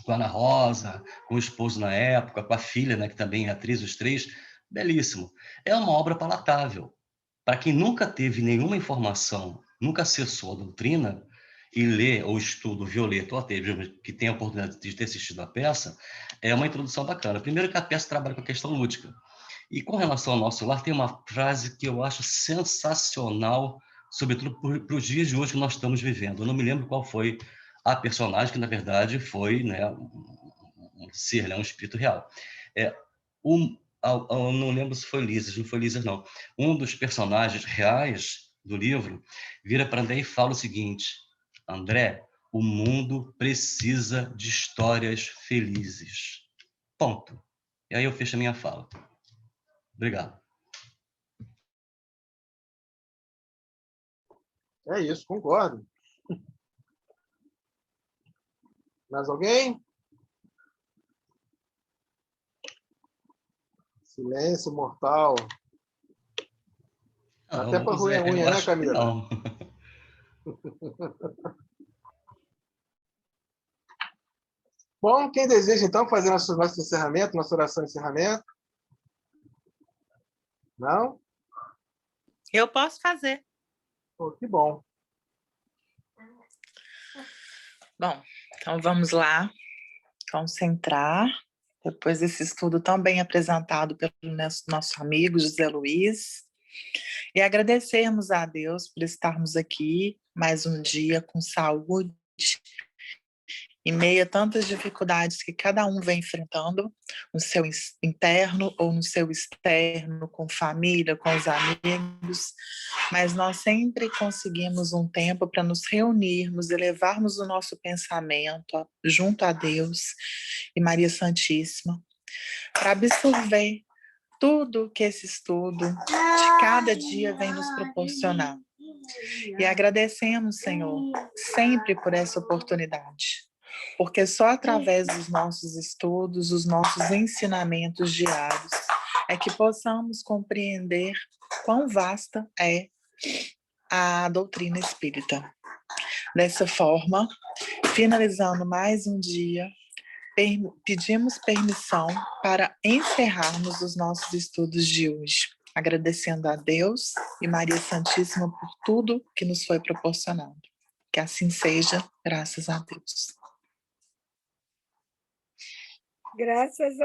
Speaker 3: Com a Ana Rosa, com o esposo na época, com a filha, né, que também é atriz, os três. Belíssimo. É uma obra palatável. Para quem nunca teve nenhuma informação, nunca acessou a doutrina, e lê ou estuda o Violeto, ou até que tem a oportunidade de ter assistido a peça, é uma introdução bacana. Primeiro que a peça trabalha com a questão lúdica. E com relação ao nosso lar, tem uma frase que eu acho sensacional, sobretudo para os dias de hoje que nós estamos vivendo. Eu não me lembro qual foi a personagem, que na verdade foi, né, um ser, né, um espírito real. Eu não lembro se foi Lísias, não foi Lísias, não. Um dos personagens reais do livro vira para André e fala o seguinte: André, o mundo precisa de histórias felizes. Ponto. E aí eu fecho a minha fala. Obrigado.
Speaker 1: É isso, concordo. Mais alguém? Silêncio mortal. Até para roer a unha, né, Camila?
Speaker 3: Não.
Speaker 1: Bom, quem deseja, então, fazer nosso encerramento, nossa oração de encerramento? Não?
Speaker 8: Eu posso fazer.
Speaker 1: Pô, que bom.
Speaker 8: Bom, então vamos lá, concentrar. Depois desse estudo tão bem apresentado pelo nosso amigo José Luiz, e agradecermos a Deus por estarmos aqui mais um dia com saúde, em meio a tantas dificuldades que cada um vem enfrentando, no seu interno ou no seu externo, com família, com os amigos, mas nós sempre conseguimos um tempo para nos reunirmos e levarmos o nosso pensamento junto a Deus e Maria Santíssima, para absorver tudo que esse estudo de cada dia vem nos proporcionar. E agradecemos, Senhor, sempre por essa oportunidade, porque só através dos nossos estudos, os nossos ensinamentos diários, é que possamos compreender quão vasta é a doutrina espírita. Dessa forma, finalizando mais um dia, pedimos permissão para encerrarmos os nossos estudos de hoje, agradecendo a Deus e Maria Santíssima por tudo que nos foi proporcionado. Que assim seja, graças a Deus.
Speaker 4: Graças a